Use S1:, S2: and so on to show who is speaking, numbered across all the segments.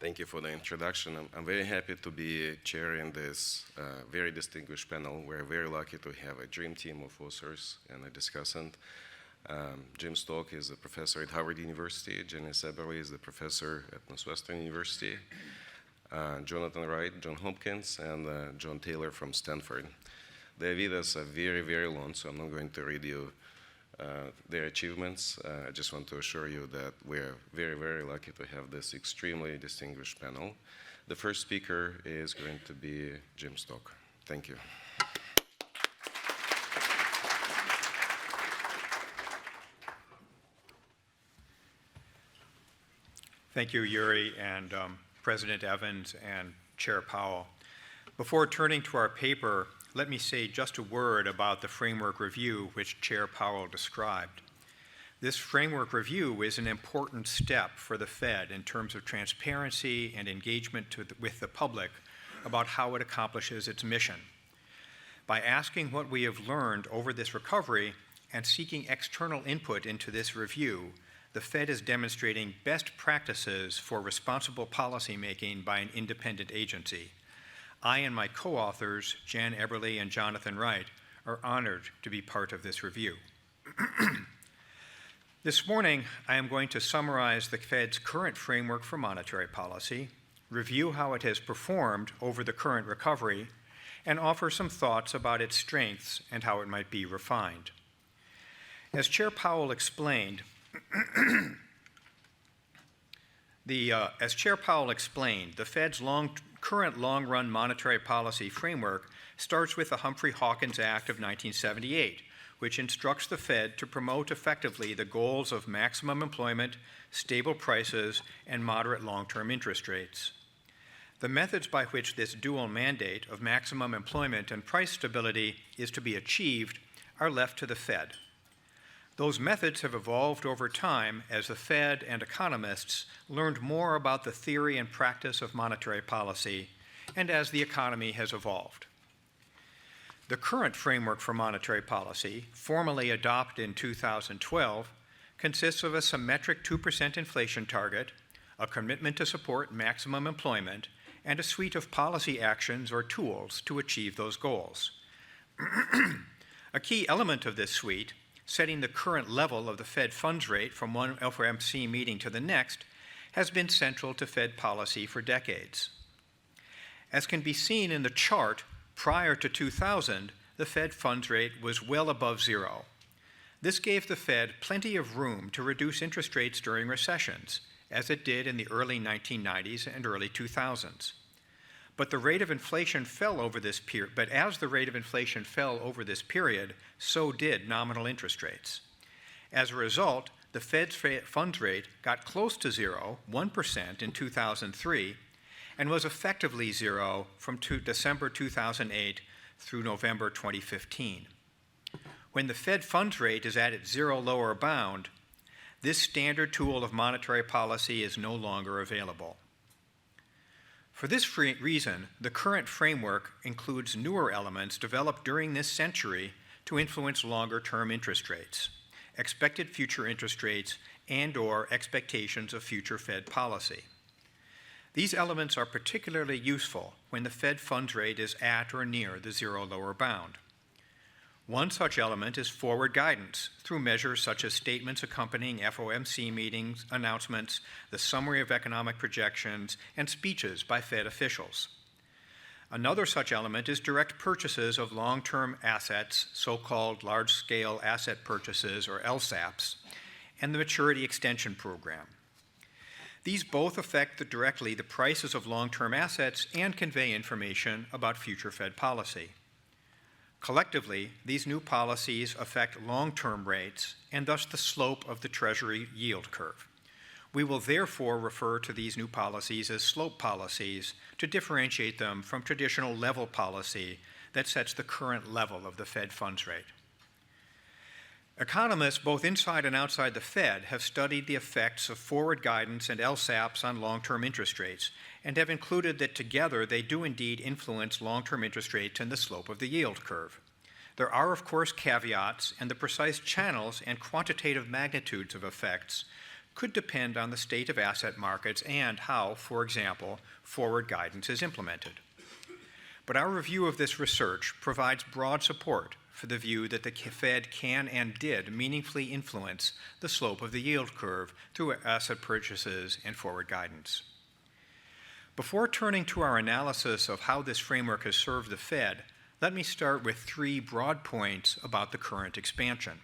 S1: Thank you for the introduction. I'm very happy to be chairing this very distinguished panel. We're very lucky to have a dream team of authors and a discussant. Jim Stock is a professor at Harvard University. Jenny Seberly is the professor at Northwestern University. Jonathan Wright, John Hopkins, and John Taylor from Stanford. Their vidas are very, very long, so I'm not going to read you their achievements. I just want to assure you that we're very, very lucky to have this extremely distinguished panel. The first speaker is going to be Jim Stock. Thank you.
S2: Thank you, Yuri, and President Evans and Chair Powell. Before turning to our paper, let me say just a word about the framework review which Chair Powell described. This framework review is an important step for the Fed in terms of transparency and engagement with the public about how it accomplishes its mission. By asking what we have learned over this recovery and seeking external input into this review, the Fed is demonstrating best practices for responsible policymaking by an independent agency. I and my co-authors, Jan Eberly and Jonathan Wright, are honored to be part of this review. This morning, I am going to summarize the Fed's current framework for monetary policy, review how it has performed over the current recovery, and offer some thoughts about its strengths and how it might be refined. As Chair Powell explained, the Fed's current long-run monetary policy framework starts with the Humphrey-Hawkins Act of 1978, which instructs the Fed to promote effectively the goals of maximum employment, stable prices, and moderate long-term interest rates. The methods by which this dual mandate of maximum employment and price stability is to be achieved are left to the Fed. Those methods have evolved over time as the Fed and economists learned more about the theory and practice of monetary policy and as the economy has evolved. The current framework for monetary policy, formally adopted in 2012, consists of a symmetric 2% inflation target, a commitment to support maximum employment, and a suite of policy actions or tools to achieve those goals. A key element of this suite, setting the current level of the Fed funds rate from one FOMC meeting to the next, has been central to Fed policy for decades. As can be seen in the chart, prior to 2000, the Fed funds rate was well above zero. This gave the Fed plenty of room to reduce interest rates during recessions, as it did in the early 1990s and early 2000s. But the rate of inflation fell over this period. But as the rate of inflation fell over this period, so did nominal interest rates. As a result, the Fed's funds rate got close to zero, 1% in 2003, and was effectively zero from December 2008 through November 2015. When the Fed funds rate is at its zero lower bound, this standard tool of monetary policy is no longer available. For this reason, the current framework includes newer elements developed during this century to influence longer-term interest rates, expected future interest rates, and/or expectations of future Fed policy. These elements are particularly useful when the Fed funds rate is at or near the zero lower bound. One such element is forward guidance through measures such as statements accompanying FOMC meetings, announcements, the summary of economic projections, and speeches by Fed officials. Another such element is direct purchases of long-term assets, so-called large-scale asset purchases, or LSAPs, and the maturity extension program. These both affect directly the prices of long-term assets and convey information about future Fed policy. Collectively, these new policies affect long-term rates and thus the slope of the Treasury yield curve. We will therefore refer to these new policies as slope policies to differentiate them from traditional level policy that sets the current level of the Fed funds rate. Economists, both inside and outside the Fed, have studied the effects of forward guidance and LSAPs on long-term interest rates and have concluded that together they do indeed influence long-term interest rates and the slope of the yield curve. There are, of course, caveats, and the precise channels and quantitative magnitudes of effects could depend on the state of asset markets and how, for example, forward guidance is implemented. But our review of this research provides broad support for the view that the Fed can and did meaningfully influence the slope of the yield curve through asset purchases and forward guidance. Before turning to our analysis of how this framework has served the Fed, let me start with 3 broad points about the current expansion.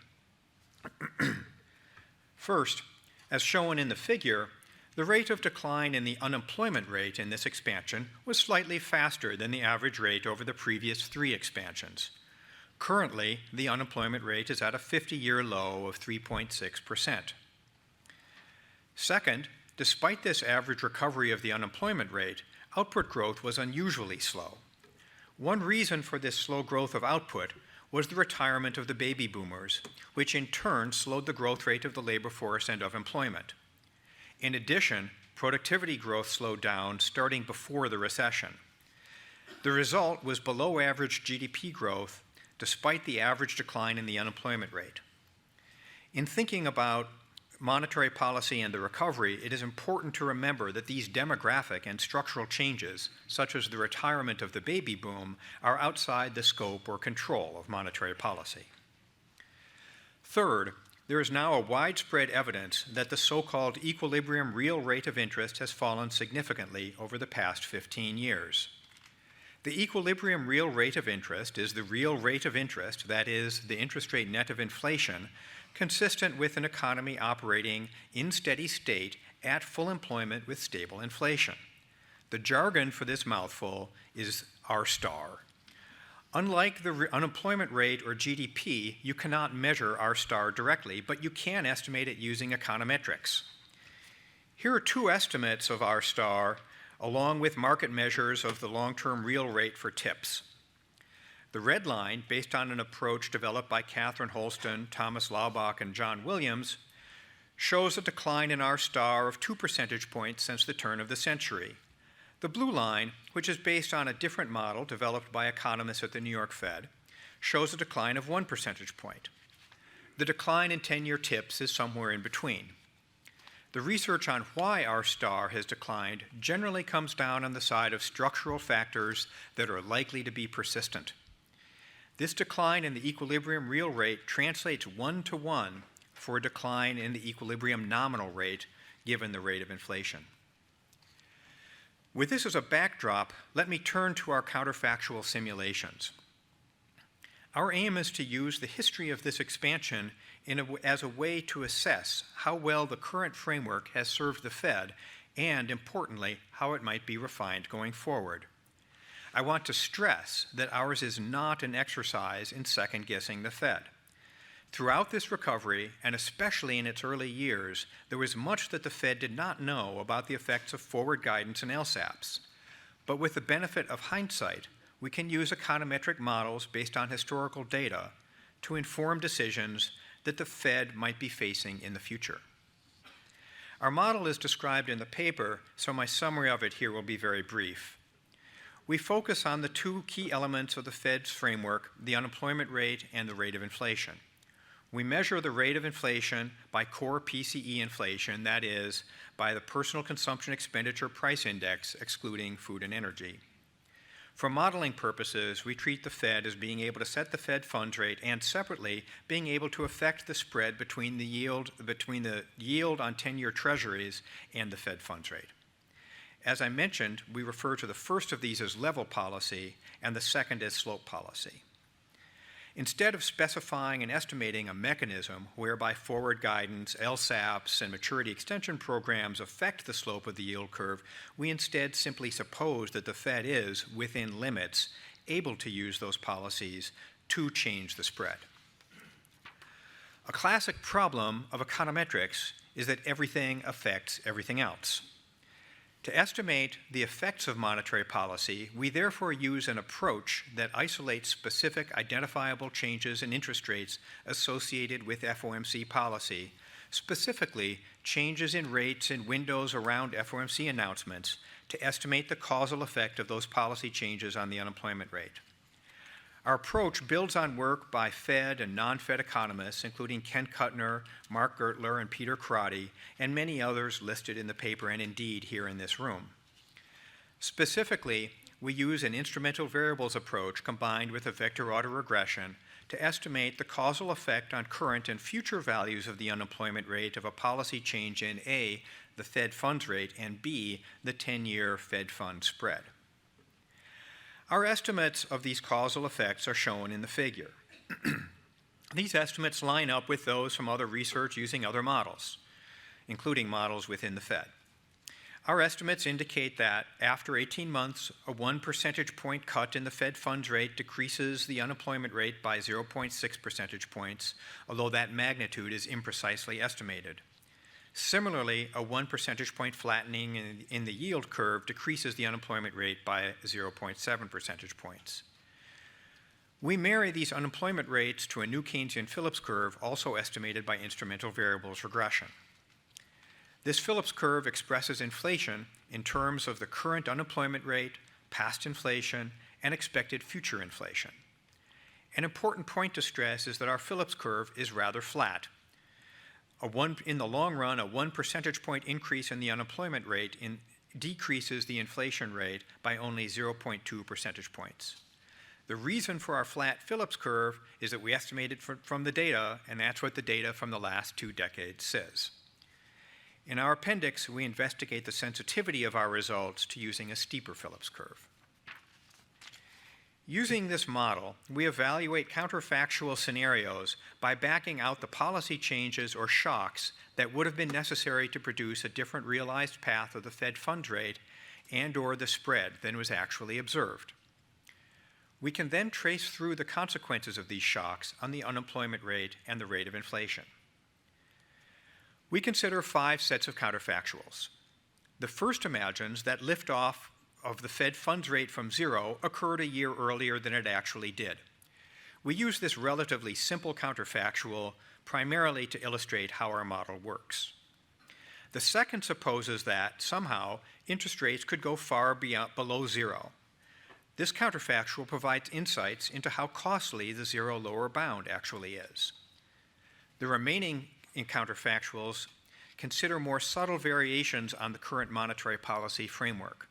S2: First, as shown in the figure, the rate of decline in the unemployment rate in this expansion was slightly faster than the average rate over the previous 3 expansions. Currently, the unemployment rate is at a 50-year low of 3.6%. Second, despite this average recovery of the unemployment rate, output growth was unusually slow. One reason for this slow growth of output was the retirement of the baby boomers, which in turn slowed the growth rate of the labor force and of employment. In addition, productivity growth slowed down starting before the recession. The result was below average GDP growth despite the average decline in the unemployment rate. In thinking about monetary policy and the recovery, it is important to remember that these demographic and structural changes, such as the retirement of the baby boom, are outside the scope or control of monetary policy. Third, there is now a widespread evidence that the so-called equilibrium real rate of interest has fallen significantly over the past 15 years. The equilibrium real rate of interest is the real rate of interest, that is, the interest rate net of inflation, consistent with an economy operating in steady state at full employment with stable inflation. The jargon for this mouthful is R star. Unlike the unemployment rate or GDP, you cannot measure R star directly, but you can estimate it using econometrics. Here are 2 estimates of R star, along with market measures of the long-term real rate for tips. The red line, based on an approach developed by Catherine Holston, Thomas Laubach, and John Williams, shows a decline in R star of 2 percentage points since the turn of the century. The blue line, which is based on a different model developed by economists at the New York Fed, shows a decline of 1 percentage point. The decline in 10-year tips is somewhere in between. The research on why R star has declined generally comes down on the side of structural factors that are likely to be persistent. This decline in the equilibrium real rate translates 1-to-1 for a decline in the equilibrium nominal rate given the rate of inflation. With this as a backdrop, let me turn to our counterfactual simulations. Our aim is to use the history of this expansion as a way to assess how well the current framework has served the Fed and, importantly, how it might be refined going forward. I want to stress that ours is not an exercise in second-guessing the Fed. Throughout this recovery, and especially in its early years, there was much that the Fed did not know about the effects of forward guidance and LSAPs. But with the benefit of hindsight, we can use econometric models based on historical data to inform decisions that the Fed might be facing in the future. Our model is described in the paper, so my summary of it here will be very brief. We focus on the 2 key elements of the Fed's framework, the unemployment rate and the rate of inflation. We measure the rate of inflation by core PCE inflation, that is, by the Personal Consumption Expenditure Price Index, excluding food and energy. For modeling purposes, we treat the Fed as being able to set the Fed funds rate and separately being able to affect the spread between the yield on 10-year treasuries and the Fed funds rate. As I mentioned, we refer to the first of these as level policy and the second as slope policy. Instead of specifying and estimating a mechanism whereby forward guidance, LSAPs, and maturity extension programs affect the slope of the yield curve, we instead simply suppose that the Fed is, within limits, able to use those policies to change the spread. A classic problem of econometrics is that everything affects everything else. To estimate the effects of monetary policy, we therefore use an approach that isolates specific identifiable changes in interest rates associated with FOMC policy, specifically changes in rates in windows around FOMC announcements, to estimate the causal effect of those policy changes on the unemployment rate. Our approach builds on work by Fed and non-Fed economists, including Ken Kuttner, Mark Gertler, and Peter Crotty, and many others listed in the paper and indeed here in this room. Specifically, we use an instrumental variables approach combined with a vector autoregression to estimate the causal effect on current and future values of the unemployment rate of a policy change in A, the Fed funds rate, and B, the 10-year Fed funds spread. Our estimates of these causal effects are shown in the figure. These estimates line up with those from other research using other models, including models within the Fed. Our estimates indicate that after 18 months, a 1 percentage point cut in the Fed funds rate decreases the unemployment rate by 0.6 percentage points, although that magnitude is imprecisely estimated. Similarly, a 1 percentage point flattening in the yield curve decreases the unemployment rate by 0.7 percentage points. We marry these unemployment rates to a new Keynesian Phillips curve, also estimated by instrumental variables regression. This Phillips curve expresses inflation in terms of the current unemployment rate, past inflation, and expected future inflation. An important point to stress is that our Phillips curve is rather flat. In the long run, a 1 percentage point increase in the unemployment rate decreases the inflation rate by only 0.2 percentage points. The reason for our flat Phillips curve is that we estimate it from the data, and that's what the data from the last 2 decades says. In our appendix, we investigate the sensitivity of our results to using a steeper Phillips curve. Using this model, we evaluate counterfactual scenarios by backing out the policy changes or shocks that would have been necessary to produce a different realized path of the Fed funds rate and/or the spread than was actually observed. We can then trace through the consequences of these shocks on the unemployment rate and the rate of inflation. We consider 5 sets of counterfactuals. The first imagines that liftoff of the Fed funds rate from 0 occurred a year earlier than it actually did. We use this relatively simple counterfactual primarily to illustrate how our model works. The second supposes that, somehow, interest rates could go far below 0. This counterfactual provides insights into how costly the 0 lower bound actually is. The remaining counterfactuals consider more subtle variations on the current monetary policy framework.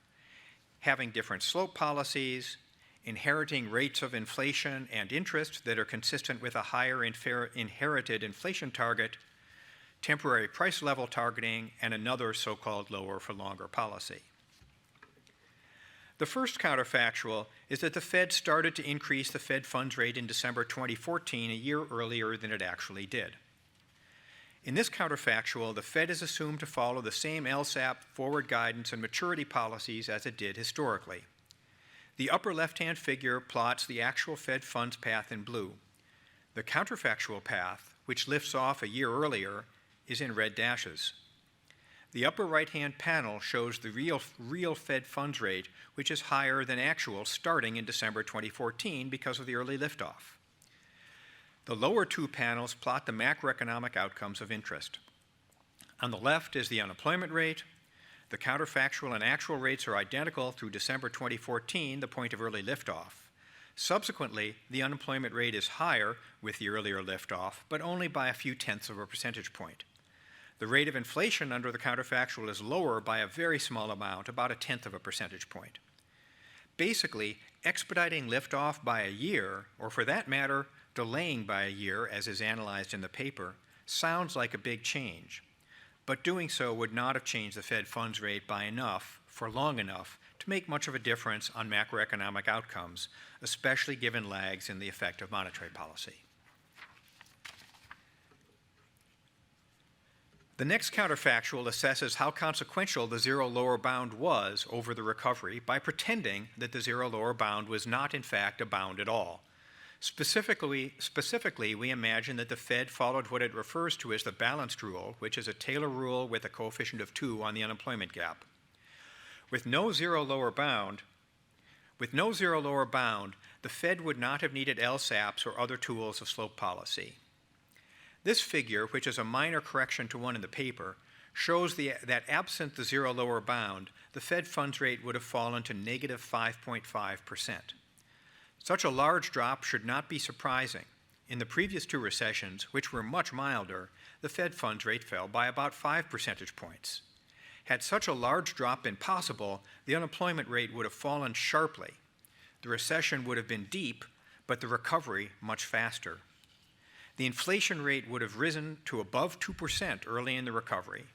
S2: Having different slope policies, inheriting rates of inflation and interest that are consistent with a higher inherited inflation target, temporary price level targeting, and another so-called lower for longer policy. The first counterfactual is that the Fed started to increase the Fed funds rate in December 2014, a year earlier than it actually did. In this counterfactual, the Fed is assumed to follow the same LSAP forward guidance and maturity policies as it did historically. The upper left-hand figure plots the actual Fed funds path in blue. The counterfactual path, which lifts off a year earlier, is in red dashes. The upper right-hand panel shows the real Fed funds rate, which is higher than actual starting in December 2014 because of the early liftoff. The lower 2 panels plot the macroeconomic outcomes of interest. On the left is the unemployment rate. The counterfactual and actual rates are identical through December 2014, the point of early liftoff. Subsequently, the unemployment rate is higher with the earlier liftoff, but only by a few tenths of a percentage point. The rate of inflation under the counterfactual is lower by a very small amount, about a tenth of a percentage point. Basically, expediting liftoff by a year, or for that matter, delaying by a year, as is analyzed in the paper, sounds like a big change, but doing so would not have changed the Fed funds rate by enough, for long enough, to make much of a difference on macroeconomic outcomes, especially given lags in the effect of monetary policy. The next counterfactual assesses how consequential the 0 lower bound was over the recovery by pretending that the 0 lower bound was not in fact a bound at all. Specifically, we imagine that the Fed followed what it refers to as the balanced rule, which is a Taylor rule with a coefficient of 2 on the unemployment gap. With no 0 lower bound, the Fed would not have needed LSAPs or other tools of slope policy. This figure, which is a minor correction to one in the paper, shows that absent the 0 lower bound, the Fed funds rate would have fallen to negative 5.5%. Such a large drop should not be surprising. In the previous two recessions, which were much milder, the Fed funds rate fell by about 5 percentage points. Had such a large drop been possible, the unemployment rate would have fallen sharply. The recession would have been deep, but the recovery much faster. The inflation rate would have risen to above 2% early in the recovery.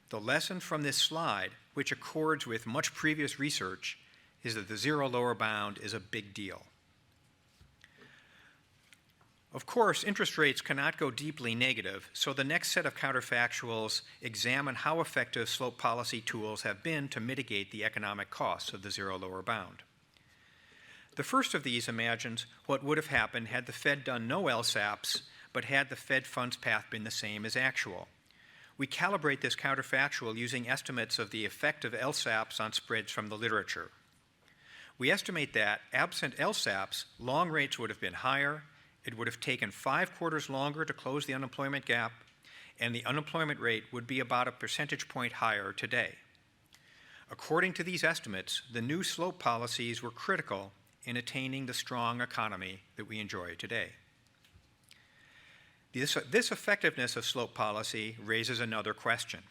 S2: The lesson from this slide, which accords with much previous research, is that the zero lower bound is a big deal. Of course, interest rates cannot go deeply negative, so the next set of counterfactuals examine how effective slope policy tools have been to mitigate the economic costs of the zero lower bound. The first of these imagines what would have happened had the Fed done no LSAPs, but had the Fed funds path been the same as actual. We calibrate this counterfactual using estimates of the effect of LSAPs on spreads from the literature. We estimate that, absent LSAPs, long rates would have been higher, it would have taken 5 quarters longer to close the unemployment gap, and the unemployment rate would be about a percentage point higher today. According to these estimates, the new slope policies were critical in attaining the strong economy that we enjoy today. This effectiveness of slope policy raises another question.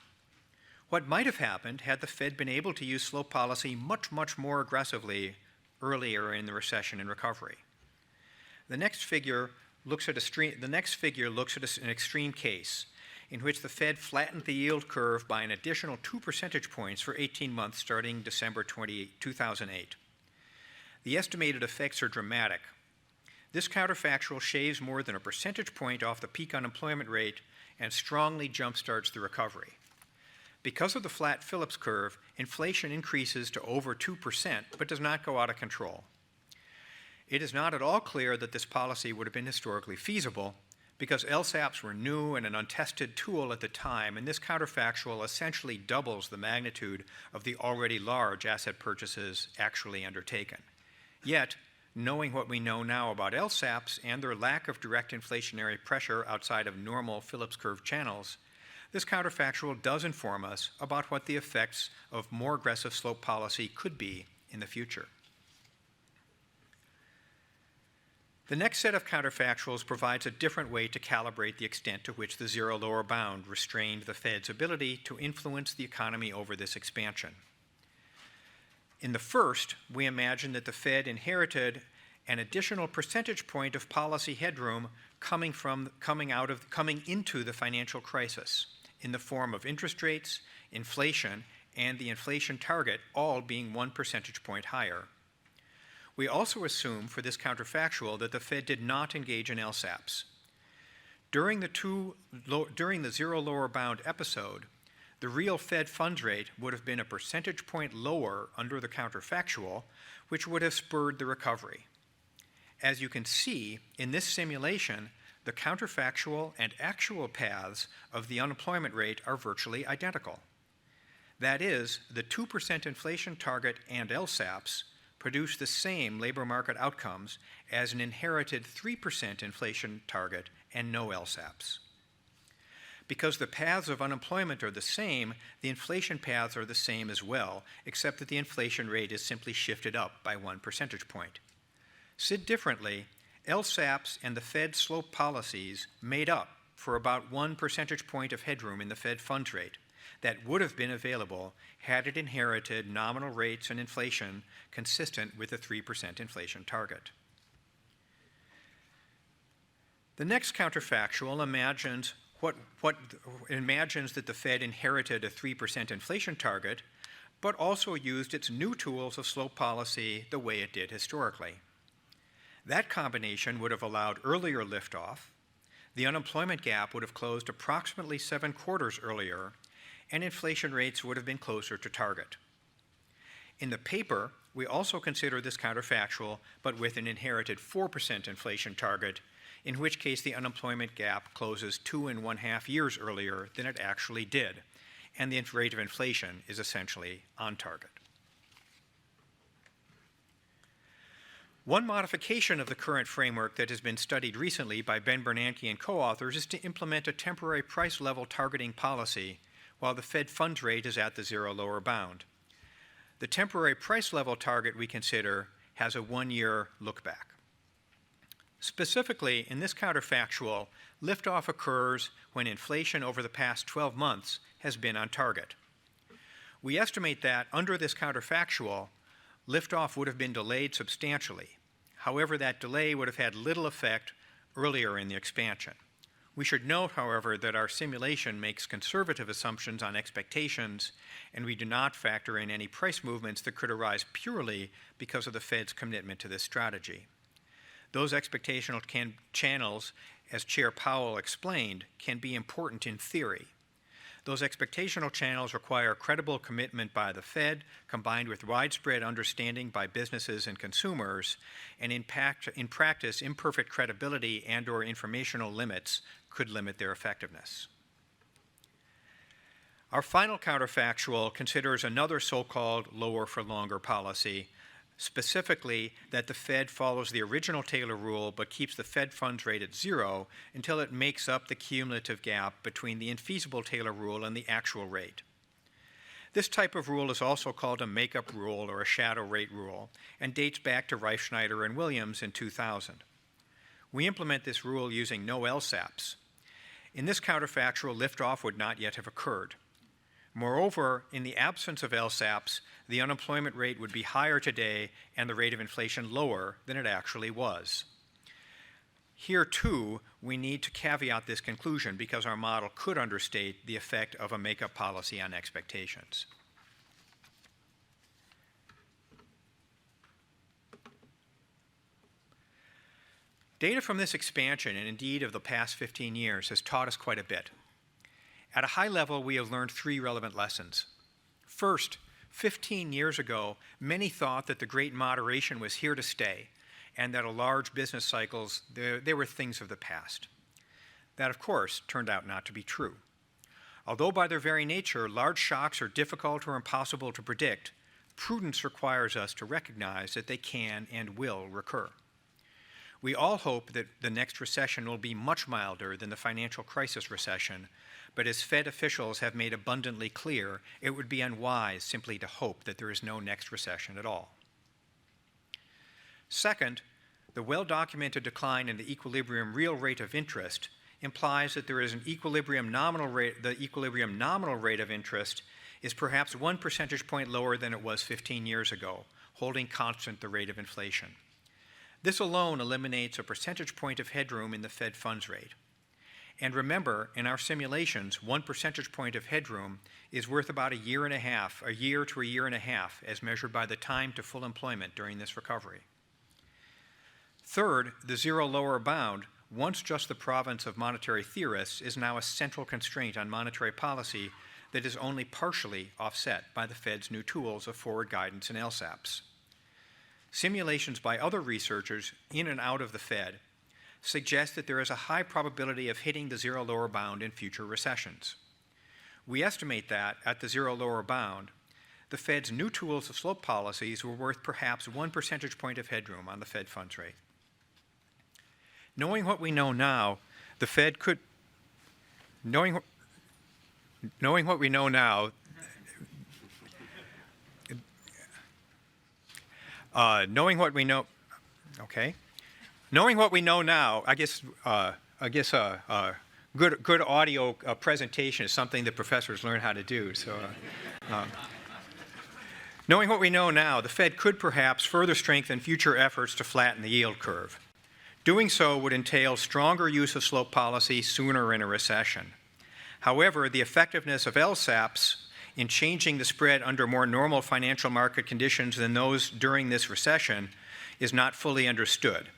S2: What might have happened had the Fed been able to use slope policy much, much more aggressively earlier in the recession and recovery? The next figure looks at an extreme case in which the Fed flattened the yield curve by an additional 2 percentage points for 18 months starting December 2008. The estimated effects are dramatic. This counterfactual shaves more than a percentage point off the peak unemployment rate and strongly jumpstarts the recovery. Because of the flat Phillips curve, inflation increases to over 2% but does not go out of control. It is not at all clear that this policy would have been historically feasible because LSAPs were new and an untested tool at the time, and this counterfactual essentially doubles the magnitude of the already large asset purchases actually undertaken. Yet, knowing what we know now about LSAPs and their lack of direct inflationary pressure outside of normal Phillips curve channels, this counterfactual does inform us about what the effects of more aggressive slope policy could be in the future. The next set of counterfactuals provides a different way to calibrate the extent to which the zero lower bound restrained the Fed's ability to influence the economy over this expansion. In the first, we imagine that the Fed inherited an additional percentage point of policy headroom coming into the financial crisis in the form of interest rates, inflation, and the inflation target all being 1 percentage point higher. We also assume for this counterfactual that the Fed did not engage in LSAPs. During the zero lower bound episode, the real Fed funds rate would have been a percentage point lower under the counterfactual, which would have spurred the recovery. As you can see, in this simulation, the counterfactual and actual paths of the unemployment rate are virtually identical. That is, the 2% inflation target and LSAPs produce the same labor market outcomes as an inherited 3% inflation target and no LSAPs. Because the paths of unemployment are the same, the inflation paths are the same as well, except that the inflation rate is simply shifted up by 1 percentage point. Said differently, LSAPs and the Fed slope policies made up for about 1 percentage point of headroom in the Fed funds rate that would have been available had it inherited nominal rates and inflation consistent with the 3% inflation target. The next counterfactual imagines that the Fed inherited a 3% inflation target, but also used its new tools of slope policy the way it did historically. That combination would have allowed earlier liftoff, the unemployment gap would have closed approximately 7 quarters earlier, and inflation rates would have been closer to target. In the paper, we also consider this counterfactual, but with an inherited 4% inflation target, in which case the unemployment gap closes 2.5 years earlier than it actually did, and the rate of inflation is essentially on target. One modification of the current framework that has been studied recently by Ben Bernanke and co-authors is to implement a temporary price level targeting policy while the Fed funds rate is at the zero lower bound. The temporary price level target we consider has a 1-year look-back. Specifically, in this counterfactual, liftoff occurs when inflation over the past 12 months has been on target. We estimate that under this counterfactual, liftoff would have been delayed substantially. However, that delay would have had little effect earlier in the expansion. We should note, however, that our simulation makes conservative assumptions on expectations, and we do not factor in any price movements that could arise purely because of the Fed's commitment to this strategy. Those expectational channels, as Chair Powell explained, can be important in theory. Those expectational channels require credible commitment by the Fed, combined with widespread understanding by businesses and consumers, and in practice, imperfect credibility and/or informational limits could limit their effectiveness. Our final counterfactual considers another so-called lower for longer policy, specifically that the Fed follows the original Taylor rule but keeps the Fed funds rate at 0 until it makes up the cumulative gap between the infeasible Taylor rule and the actual rate. This type of rule is also called a make-up rule or a shadow rate rule and dates back to Reifschneider and Williams in 2000. We implement this rule using no LSAPs. In this counterfactual, liftoff would not yet have occurred. Moreover, in the absence of LSAPs, the unemployment rate would be higher today and the rate of inflation lower than it actually was. Here, too, we need to caveat this conclusion because our model could understate the effect of a make-up policy on expectations. Data from this expansion, and indeed of the past 15 years, has taught us quite a bit. At a high level, we have learned 3 relevant lessons. First, 15 years ago, many thought that the Great Moderation was here to stay and that large business cycles, they were things of the past. That, of course, turned out not to be true. Although by their very nature, large shocks are difficult or impossible to predict, prudence requires us to recognize that they can and will recur. We all hope that the next recession will be much milder than the financial crisis recession, but as Fed officials have made abundantly clear, it would be unwise simply to hope that there is no next recession at all. Second, the well-documented decline in the equilibrium real rate of interest implies that there is an equilibrium nominal rate. The equilibrium nominal rate of interest is perhaps 1 percentage point lower than it was 15 years ago, holding constant the rate of inflation. This alone eliminates a percentage point of headroom in the Fed funds rate. And remember, in our simulations, 1 percentage point of headroom is worth about a year to a year and a half, as measured by the time to full employment during this recovery. Third, the 0 lower bound, once just the province of monetary theorists, is now a central constraint on monetary policy that is only partially offset by the Fed's new tools of forward guidance and LSAPs. Simulations by other researchers in and out of the Fed suggest that there is a high probability of hitting the 0 lower bound in future recessions. We estimate that, at the 0 lower bound, the Fed's new tools of slope policies were worth perhaps 1 percentage point of headroom on the Fed funds rate. Knowing what we know now, the Fed could, knowing what we know now, knowing what we know now, I guess good audio presentation is something that professors learn how to do. So, knowing what we know now, the Fed could perhaps further strengthen future efforts to flatten the yield curve. Doing so would entail stronger use of slope policy sooner in a recession. However, the effectiveness of LSAPs in changing the spread under more normal financial market conditions than those during this recession is not fully understood.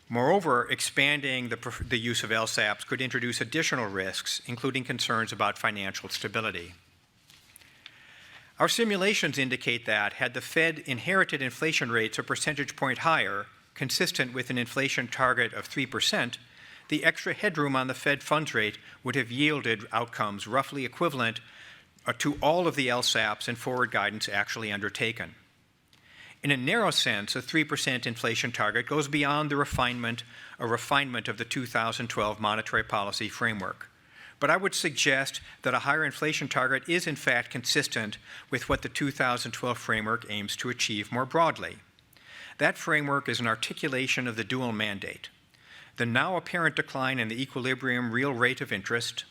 S2: Moreover, expanding the use of LSAPs could introduce additional risks, including concerns about financial stability. Our simulations indicate that, had the Fed inherited inflation rates a percentage point higher, consistent with an inflation target of 3%, the extra headroom on the Fed funds rate would have yielded outcomes roughly equivalent to all of the LSAPs and forward guidance actually undertaken. In a narrow sense, a 3% inflation target goes beyond a refinement of the 2012 monetary policy framework. But I would suggest that a higher inflation target is in fact consistent with what the 2012 framework aims to achieve more broadly. That framework is an articulation of the dual mandate. The now apparent decline in the equilibrium real rate of interest,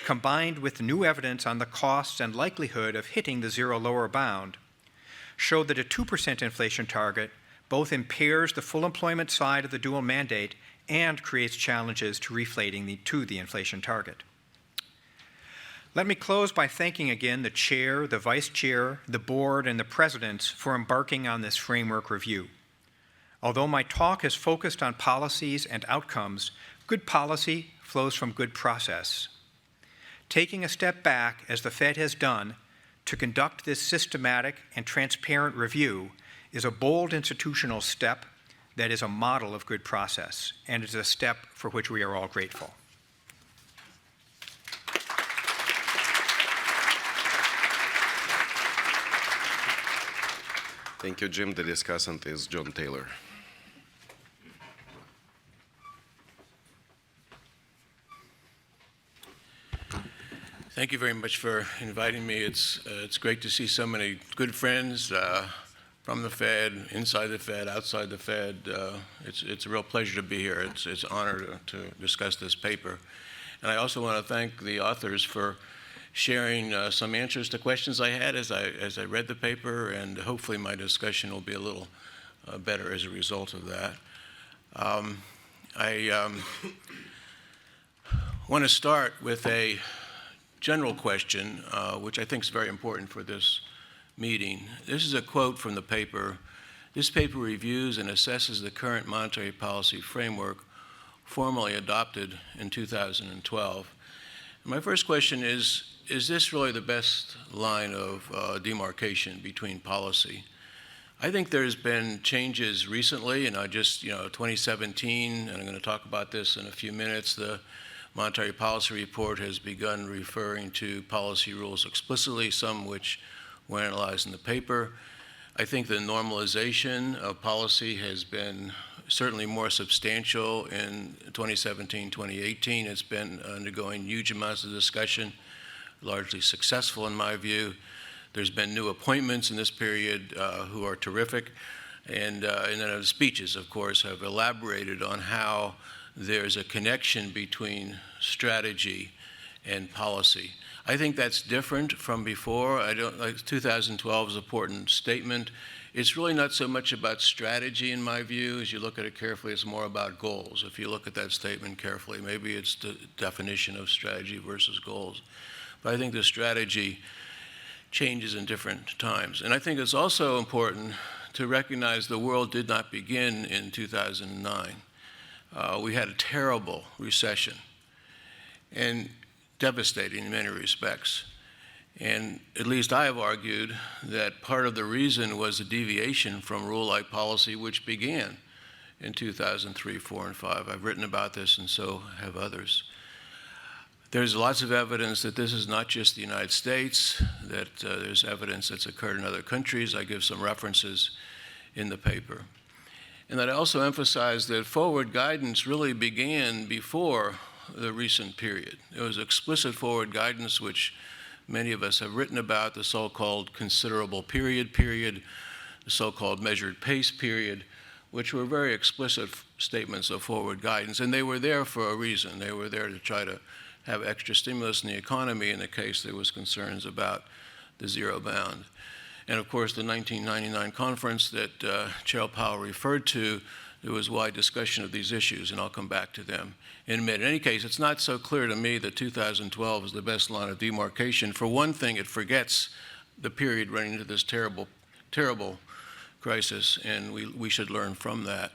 S2: combined with new evidence on the costs and likelihood of hitting the zero lower bound, show that a 2% inflation target both impairs the full employment side of the dual mandate and creates challenges to reflating to the inflation target. Let me close by thanking again the chair, the vice chair, the board, and the presidents for embarking on this framework review. Although my talk is focused on policies and outcomes, good policy flows from good process. Taking a step back, as the Fed has done, to conduct this systematic and transparent review is a bold institutional step that is a model of good process, and is a step for which we are all grateful.
S1: Thank you, Jim. The discussant is John Taylor.
S3: Thank you very much for inviting me. It's great to see so many good friends from the Fed, inside the Fed, outside the Fed. It's a real pleasure to be here. It's an honor to discuss this paper. And I also want to thank the authors for sharing some answers to questions I had as I read the paper, and hopefully my discussion will be a little better as a result of that. I want to start with a general question, which I think is very important for this meeting. This is a quote from the paper. This paper reviews and assesses the current monetary policy framework formally adopted in 2012. And my first question is this really the best line of demarcation between policy? I think there's been changes recently, and 2017, and I'm going to talk about this in a few minutes, the Monetary Policy Report has begun referring to policy rules explicitly, some which were analyzed in the paper. I think the normalization of policy has been certainly more substantial in 2017, 2018. It's been undergoing huge amounts of discussion, largely successful in my view. There's been new appointments in this period who are terrific. And then the speeches, of course, have elaborated on how there's a connection between strategy and policy. I think that's different from before. 2012 is an important statement. It's really not so much about strategy in my view. As you look at it carefully, it's more about goals. If you look at that statement carefully, maybe it's the definition of strategy versus goals. But I think the strategy changes in different times. And I think it's also important to recognize the world did not begin in 2009. We had a terrible recession, and devastating in many respects. And at least I have argued that part of the reason was a deviation from rule-like policy, which began in 2003, 4, and 5. I've written about this, and so have others. There's lots of evidence that this is not just the United States, that there's evidence that's occurred in other countries. I give some references in the paper. And that I also emphasize that forward guidance really began before the recent period. There was explicit forward guidance, which many of us have written about, the so-called considerable period, the so-called measured pace period, which were very explicit statements of forward guidance. And they were there for a reason. They were there to try to have extra stimulus in the economy in the case there was concerns about the zero bound. And of course, the 1999 conference that Chair Powell referred to, there was wide discussion of these issues, and I'll come back to them in a minute. In any case, it's not so clear to me that 2012 is the best line of demarcation. For one thing, it forgets the period running into this terrible, terrible crisis, and we should learn from that.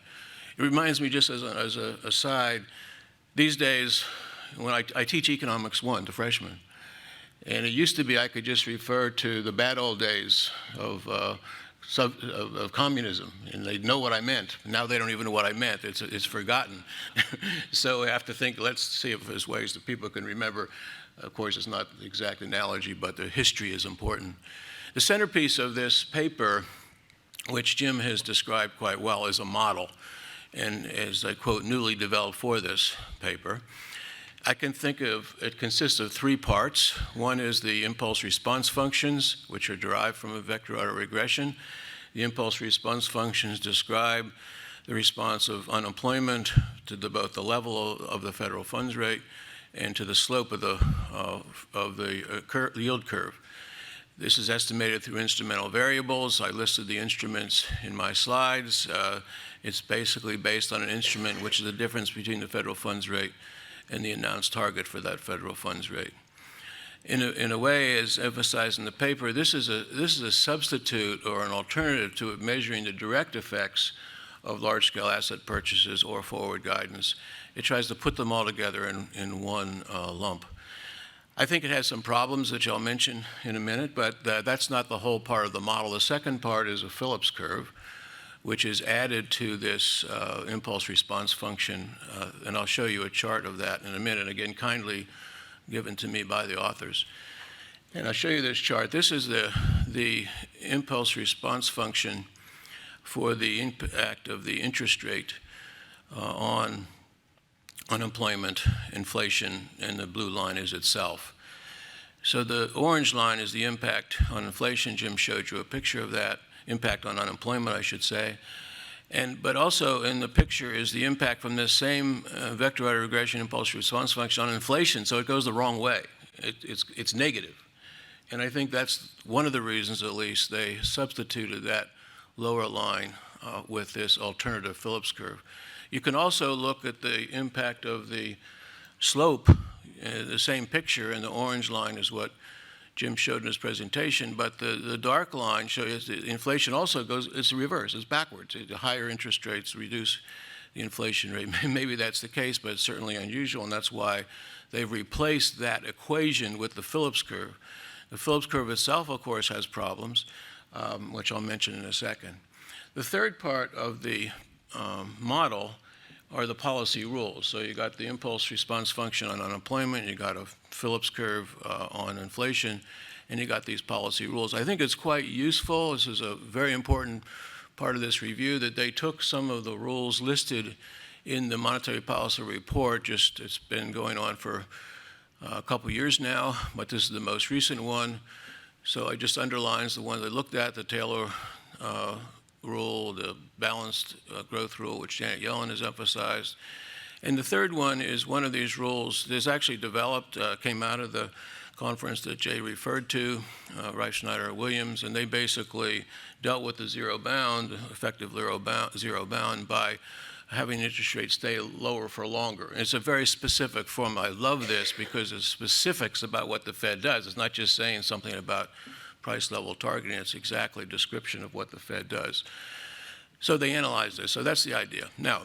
S3: It reminds me, just as an aside, these days, when I teach Economics 1 to freshmen, and it used to be I could just refer to the bad old days of communism, and they'd know what I meant. Now they don't even know what I meant. It's forgotten. So I have to think, let's see if there's ways that people can remember. Of course, it's not the exact analogy, but the history is important. The centerpiece of this paper, which Jim has described quite well, is a model, and as I quote, newly developed for this paper. I can think of, it consists of three parts. One is the impulse response functions, which are derived from a vector autoregression. The impulse response functions describe the response of unemployment to both the level of the federal funds rate and to the slope of the yield curve. This is estimated through instrumental variables. I listed the instruments in my slides. It's basically based on an instrument which is the difference between the federal funds rate and the announced target for that federal funds rate. In a way, as emphasized in the paper, this is a substitute or an alternative to measuring the direct effects of large-scale asset purchases or forward guidance. It tries to put them all together in one lump. I think it has some problems that I'll mention in a minute, but that's not the whole part of the model. The second part is a Phillips curve, which is added to this impulse response function, and I'll show you a chart of that in a minute, again, kindly given to me by the authors. And I'll show you this chart. This is the impulse response function for the impact of the interest rate on unemployment, inflation, and the blue line is itself. So the orange line is the impact on inflation. Jim showed you a picture of that, impact on unemployment, I should say. But also in the picture is the impact from this same vectorized regression impulse response function on inflation, so it goes the wrong way. It's negative. And I think that's one of the reasons, at least, they substituted that lower line with this alternative Phillips curve. You can also look at the impact of the slope, the same picture, and the orange line is what Jim showed in his presentation, but the dark line shows the inflation also goes, it's the reverse, it's backwards. The higher interest rates reduce the inflation rate. Maybe that's the case, but it's certainly unusual, and that's why they've replaced that equation with the Phillips curve. The Phillips curve itself, of course, has problems, which I'll mention in a second. The third part of the model are the policy rules. So you got the impulse response function on unemployment, you got a Phillips curve on inflation, and you got these policy rules. I think it's quite useful. This is a very important part of this review that they took some of the rules listed in the monetary policy report. It's been going on for a couple years now, but this is the most recent one. So I just underlines the one they looked at, the Taylor rule, the balanced growth rule, which Janet Yellen has emphasized. And the third one is one of these rules that's actually developed, came out of the conference that Jay referred to, Reif, Schneider, Williams, and they basically dealt with the zero bound, effective zero bound, by having interest rates stay lower for longer. And it's a very specific form. I love this because it's specifics about what the Fed does. It's not just saying something about price level targeting, it's exactly a description of what the Fed does. So they analyze this, so that's the idea. Now,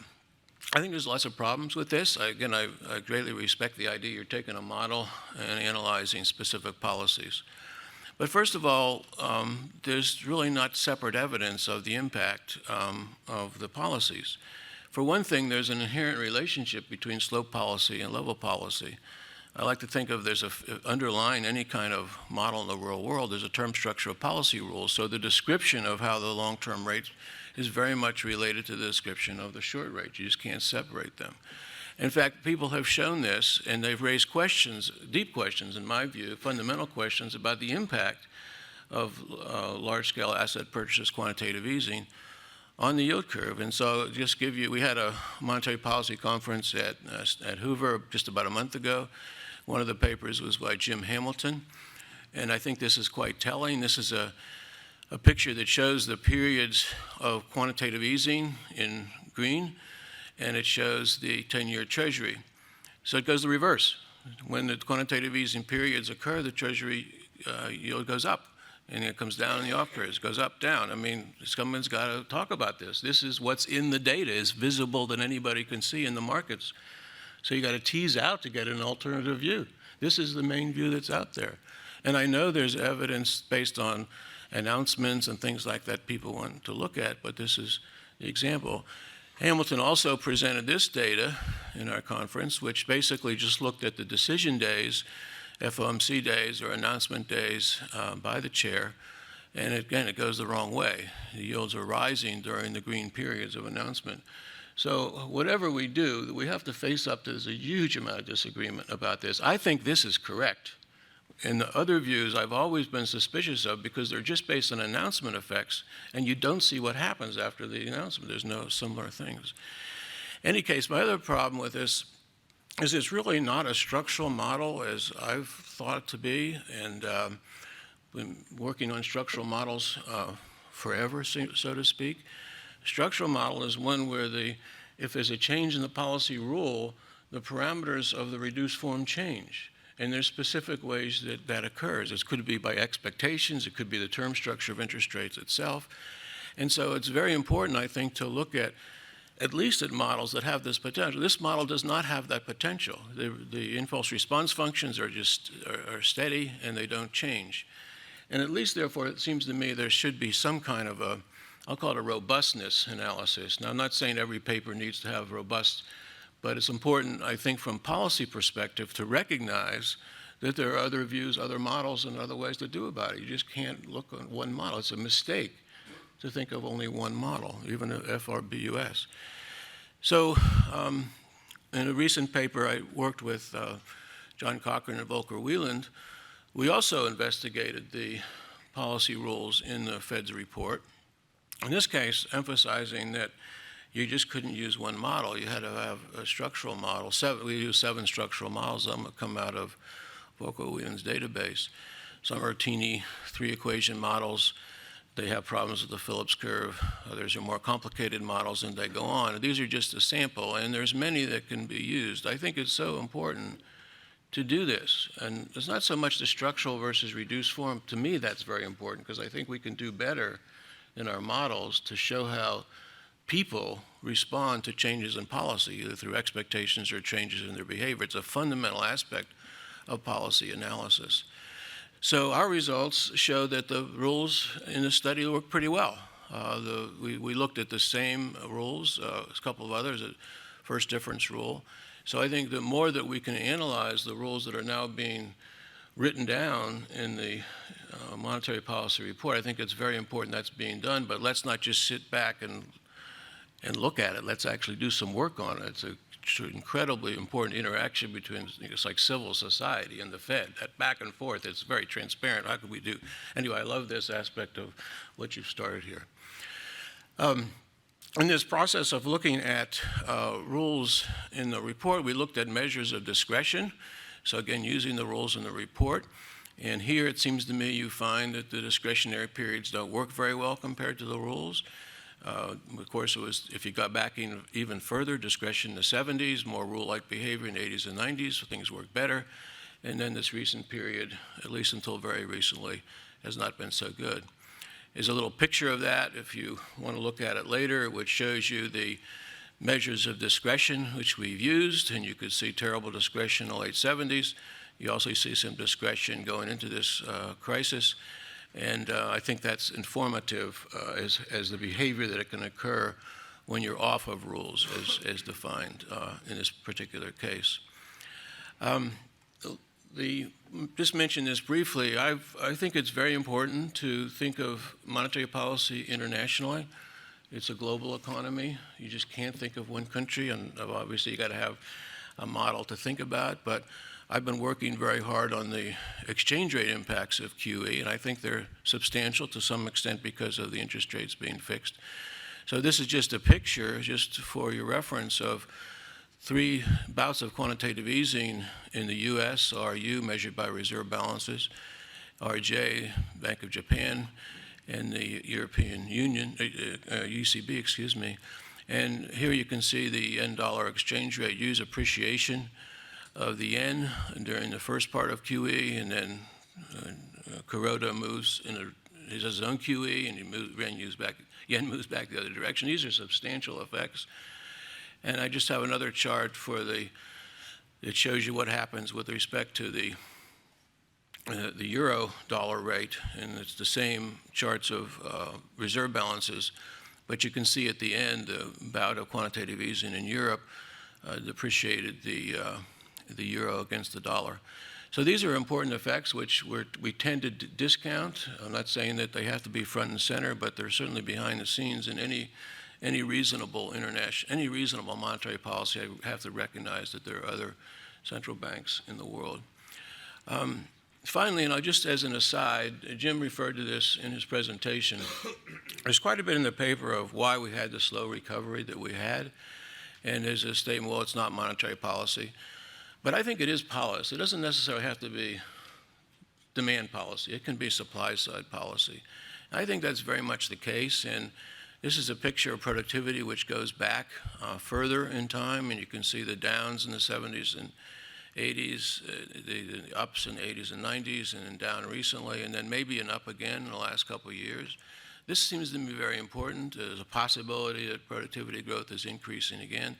S3: I think there's lots of problems with this. I greatly respect the idea you're taking a model and analyzing specific policies. But first of all, there's really not separate evidence of the impact of the policies. For one thing, there's an inherent relationship between slope policy and level policy. I like to think of there's underlying any kind of model in the real world, there's a term structure of policy rules. So the description of how the long-term rates is very much related to the description of the short rate. You just can't separate them. In fact, people have shown this, and they've raised questions, deep questions in my view, fundamental questions about the impact of large-scale asset purchases, quantitative easing, on the yield curve. And so just give you, we had a monetary policy conference at Hoover just about a month ago. One of the papers was by Jim Hamilton, and I think this is quite telling. This is a picture that shows the periods of quantitative easing in green, and it shows the 10-year Treasury. So it goes the reverse. When the quantitative easing periods occur, the Treasury yield goes up, and it comes down in the off periods, goes up, down. I mean, someone's got to talk about this. This is what's in the data, is visible that anybody can see in the markets. So you got to tease out to get an alternative view. This is the main view that's out there. And I know there's evidence based on announcements and things like that people want to look at, but this is the example. Hamilton also presented this data in our conference, which basically just looked at the decision days, FOMC days or announcement days by the chair. And again, it goes the wrong way. The yields are rising during the green periods of announcement. So whatever we do, we have to face up to there's a huge amount of disagreement about this. I think this is correct. And the other views I've always been suspicious of because they're just based on announcement effects, and you don't see what happens after the announcement. There's no similar things. In any case, my other problem with this is it's really not a structural model as I've thought it to be, and been working on structural models forever, so to speak. Structural model is one where if there's a change in the policy rule, the parameters of the reduced form change. And there's specific ways that that occurs. It could be by expectations, it could be the term structure of interest rates itself. And so it's very important, I think, to look at least at models that have this potential. This model does not have that potential. The impulse response functions are steady and they don't change. And at least, therefore, it seems to me there should be some kind of I'll call it a robustness analysis. Now, I'm not saying every paper needs to have robust, but it's important, I think, from policy perspective to recognize that there are other views, other models, and other ways to do about it. You just can't look at one model. It's a mistake to think of only one model, even a FRBUS. So in a recent paper, I worked with John Cochran and Volker Wieland. We also investigated the policy rules in the Fed's report. In this case, emphasizing that you just couldn't use one model. You had to have a structural model. We used 7 structural models. Some that come out of Volker Wieland's database. Some are teeny 3-equation models. They have problems with the Phillips curve. Others are more complicated models, and they go on. These are just a sample, and there's many that can be used. I think it's so important to do this. And it's not so much the structural versus reduced form. To me, that's very important, because I think we can do better in our models to show how people respond to changes in policy, either through expectations or changes in their behavior. It's a fundamental aspect of policy analysis. So our results show that the rules in the study work pretty well. We looked at the same rules, a couple of others, a first difference rule. So I think the more that we can analyze the rules that are now being written down in the monetary policy report, I think it's very important that's being done, but let's not just sit back and look at it. Let's actually do some work on it. It's an incredibly important interaction between, it's like civil society and the Fed. That back and forth, it's very transparent. How could we do? Anyway, I love this aspect of what you've started here. In this process of looking at rules in the report, we looked at measures of discretion. So again, using the rules in the report. And here it seems to me you find that the discretionary periods don't work very well compared to the rules. Of course, it was, if you got back even further, discretion in the 70s, more rule-like behavior in the 80s and 90s, so things worked better. And then this recent period, at least until very recently, has not been so good. There's a little picture of that if you want to look at it later, which shows you the measures of discretion which we've used, and you could see terrible discretion in the late 70s. You also see some discretion going into this crisis, and I think that's informative as the behavior that it can occur when you're off of rules as defined in this particular case. Just mention this briefly. I think it's very important to think of monetary policy internationally. It's a global economy. You just can't think of one country, and obviously you got to have a model to think about. But I've been working very hard on the exchange rate impacts of QE, and I think they're substantial to some extent because of the interest rates being fixed. So this is just a picture, just for your reference, of 3 bouts of quantitative easing in the U.S., RU measured by reserve balances, RJ, Bank of Japan, and the European Union, ECB, excuse me. And here you can see the yen-dollar exchange rate use appreciation of the yen during the first part of QE, and then Kuroda moves he does his own QE, and yen moves back the other direction. These are substantial effects. And I just have another chart that shows you what happens with respect to the euro-dollar rate, and it's the same charts of reserve balances, but you can see at the end the bout of quantitative easing in Europe depreciated the euro against the dollar. So these are important effects which we tend to discount. I'm not saying that they have to be front and center, but they're certainly behind the scenes in any reasonable monetary policy. I have to recognize that there are other central banks in the world. Finally, just as an aside, Jim referred to this in his presentation. There's quite a bit in the paper of why we had the slow recovery that we had. And there's a statement, well, it's not monetary policy. But I think it is policy. It doesn't necessarily have to be demand policy. It can be supply-side policy. And I think that's very much the case. And this is a picture of productivity which goes back further in time. And you can see the downs in the 70s and 80s, the ups in the 80s and 90s, and then down recently, and then maybe an up again in the last couple of years. This seems to be very important. There's a possibility that productivity growth is increasing again.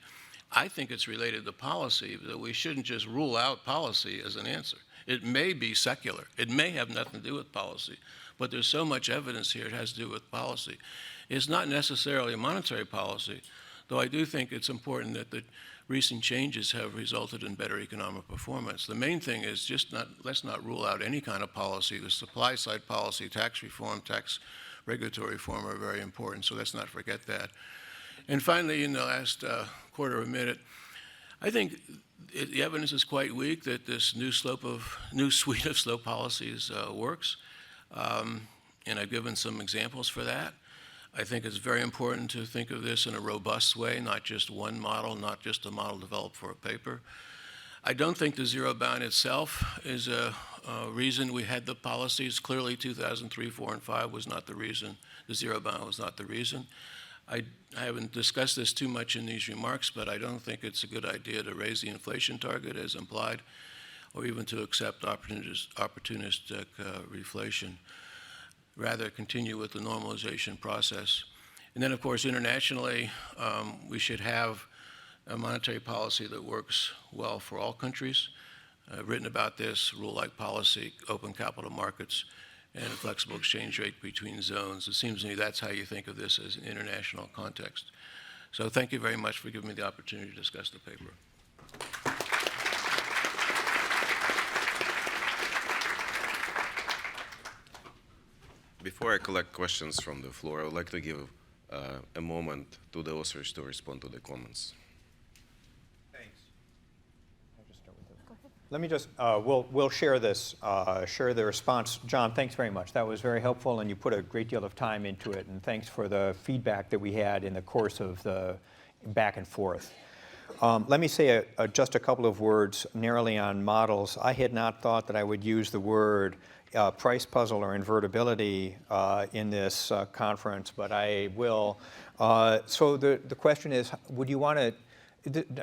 S3: I think it's related to policy, that we shouldn't just rule out policy as an answer. It may be secular. It may have nothing to do with policy, but there's so much evidence here it has to do with policy. It's not necessarily a monetary policy, though I do think it's important that the recent changes have resulted in better economic performance. The main thing is let's not rule out any kind of policy. The supply side policy, tax reform, tax regulatory reform are very important, so let's not forget that. And finally, in the last quarter of a minute, I think the evidence is quite weak that this new suite of slope policies works, and I've given some examples for that. I think it's very important to think of this in a robust way, not just one model, not just a model developed for a paper. I don't think the zero bound itself is a reason we had the policies. Clearly, 2003, 4, and 5 was not the reason. The zero bound was not the reason. I haven't discussed this too much in these remarks, but I don't think it's a good idea to raise the inflation target as implied, or even to accept opportunistic reflation. Rather continue with the normalization process. And then, of course, internationally, we should have a monetary policy that works well for all countries. I've written about this, rule-like policy, open capital markets, and a flexible exchange rate between zones. It seems to me that's how you think of this as an international context. So thank you very much for giving me the opportunity to discuss the paper.
S1: Before I collect questions from the floor, I would like to give a moment to the authors to respond to the comments.
S2: Thanks. Let me just, we'll share this, share the response. John, thanks very much. That was very helpful, and you put a great deal of time into it, and thanks for the feedback that we had in the course of the back and forth. Let me say just a couple of words narrowly on models. I had not thought that I would use the word price puzzle or invertibility in this conference, but I will. So the question is, would you want to,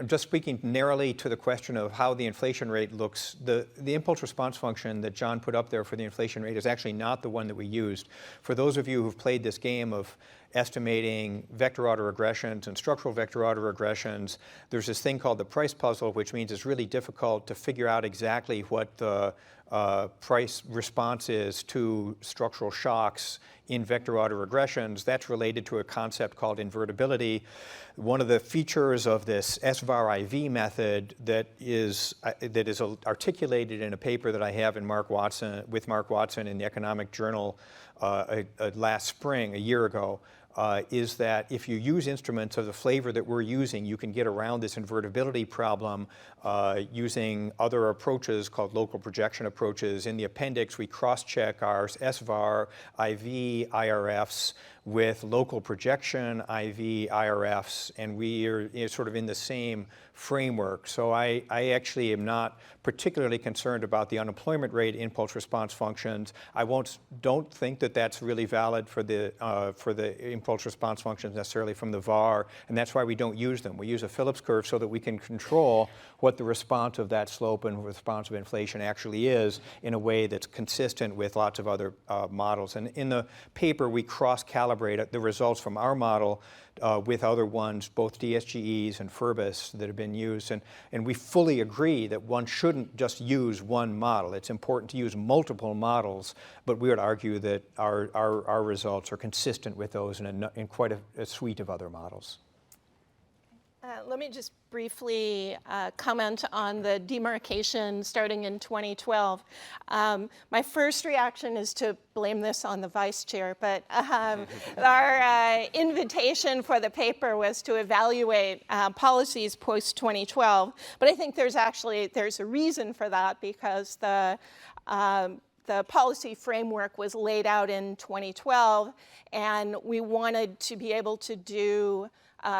S2: just speaking narrowly to the question of how the inflation rate looks, the impulse response function that John put up there for the inflation rate is actually not the one that we used. For those of you who've played this game of estimating vector order regressions and structural vector order regressions, there's this thing called the price puzzle, which means it's really difficult to figure out exactly what the price response is to structural shocks in vector order regressions. That's related to a concept called invertibility. One of the features of this SVAR-IV method that is articulated in a paper that I have with Mark Watson in the Economic Journal last spring, a year ago, is that if you use instruments of the flavor that we're using, you can get around this invertibility problem using other approaches called local projection approaches. In the appendix, we cross-check our SVAR IV IRFs with local projection IV IRFs, and we are sort of in the same framework. So I actually am not particularly concerned about the unemployment rate impulse response functions. I don't think that that's really valid for the impulse response functions necessarily from the VAR, and that's why we don't use them. We use a Phillips curve so that we can control what the response of that slope and response of inflation actually is in a way that's consistent with lots of other models. And in the paper, we cross-calibrate the results from our model with other ones, both DSGEs and FURBIS that have been used. And we fully agree that one shouldn't just use one model. It's important to use multiple models, but we would argue that our results are consistent with those in quite a suite of other models.
S4: Let me just briefly comment on the demarcation starting in 2012. My first reaction is to blame this on the vice chair, but our invitation for the paper was to evaluate policies post-2012. But I think there's a reason for that, because the the policy framework was laid out in 2012, and we wanted to be able to do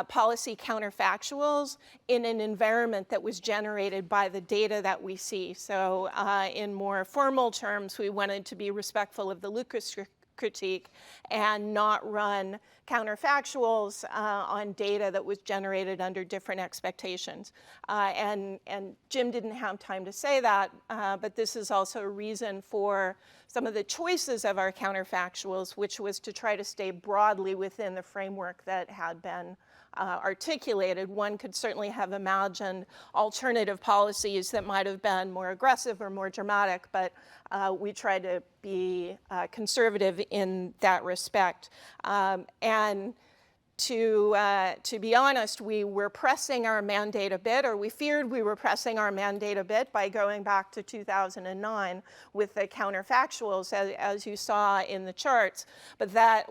S4: policy counterfactuals in an environment that was generated by the data that we see. So in more formal terms, we wanted to be respectful of the Lucas critique and not run counterfactuals on data that was generated under different expectations. And Jim didn't have time to say that, but this is also a reason for some of the choices of our counterfactuals, which was to try to stay broadly within the framework that had been articulated. One could certainly have imagined alternative policies that might have been more aggressive or more dramatic, but we tried to be conservative in that respect. And to be honest, we were pressing our mandate a bit, or we feared we were pressing our mandate a bit by going back to 2009 with the counterfactuals, as you saw in the charts. But that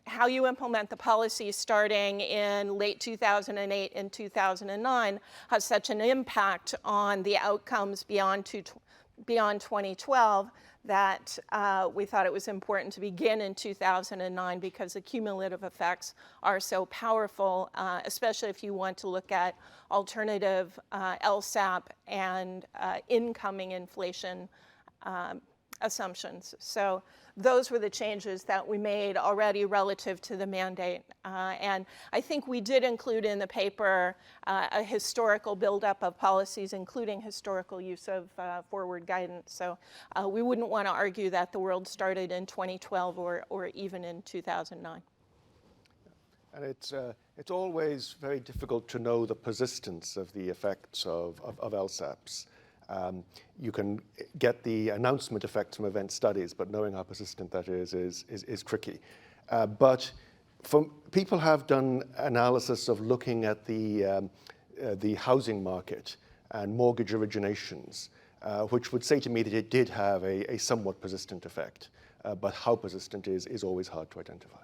S4: how you implement the policy starting in late 2008 and 2009 has such an impact on the outcomes beyond 2012 that we thought it was important to begin in 2009 because the cumulative effects are so powerful, especially if you want to look at alternative LSAP and incoming inflation assumptions. So those were the changes that we made already relative to the mandate. And I think we did include in the paper a historical buildup of policies, including historical use of forward guidance. So we wouldn't want to argue that the world started in 2012 or even in 2009.
S5: And it's always very difficult to know the persistence of the effects of LSAPs. You can get the announcement effects from event studies, but knowing how persistent that is tricky. But people have done analysis of looking at the housing market and mortgage originations, which would say to me that it did have a somewhat persistent effect, but how persistent is always hard to identify.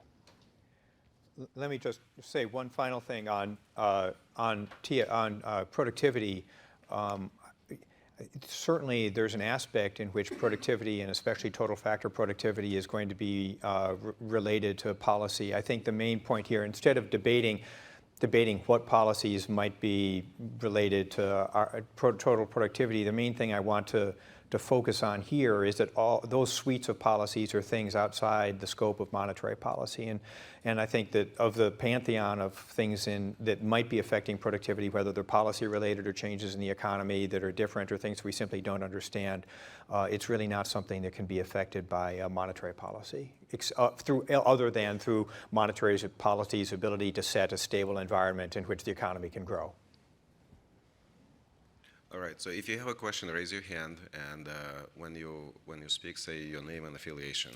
S2: Let me just say one final thing on productivity. Certainly, there's an aspect in which productivity, and especially total factor productivity, is going to be related to policy. I think the main point here, instead of debating what policies might be related to our total productivity, the main thing I want to focus on here is that all those suites of policies are things outside the scope of monetary policy. And I think that of the pantheon of things that might be affecting productivity, whether they're policy related or changes in the economy that are different or things we simply don't understand, it's really not something that can be affected by monetary policy, other than through monetary policy's ability to set a stable environment in which the economy can grow.
S1: All right, so if you have a question, raise your hand, and when you speak, say your name and affiliation.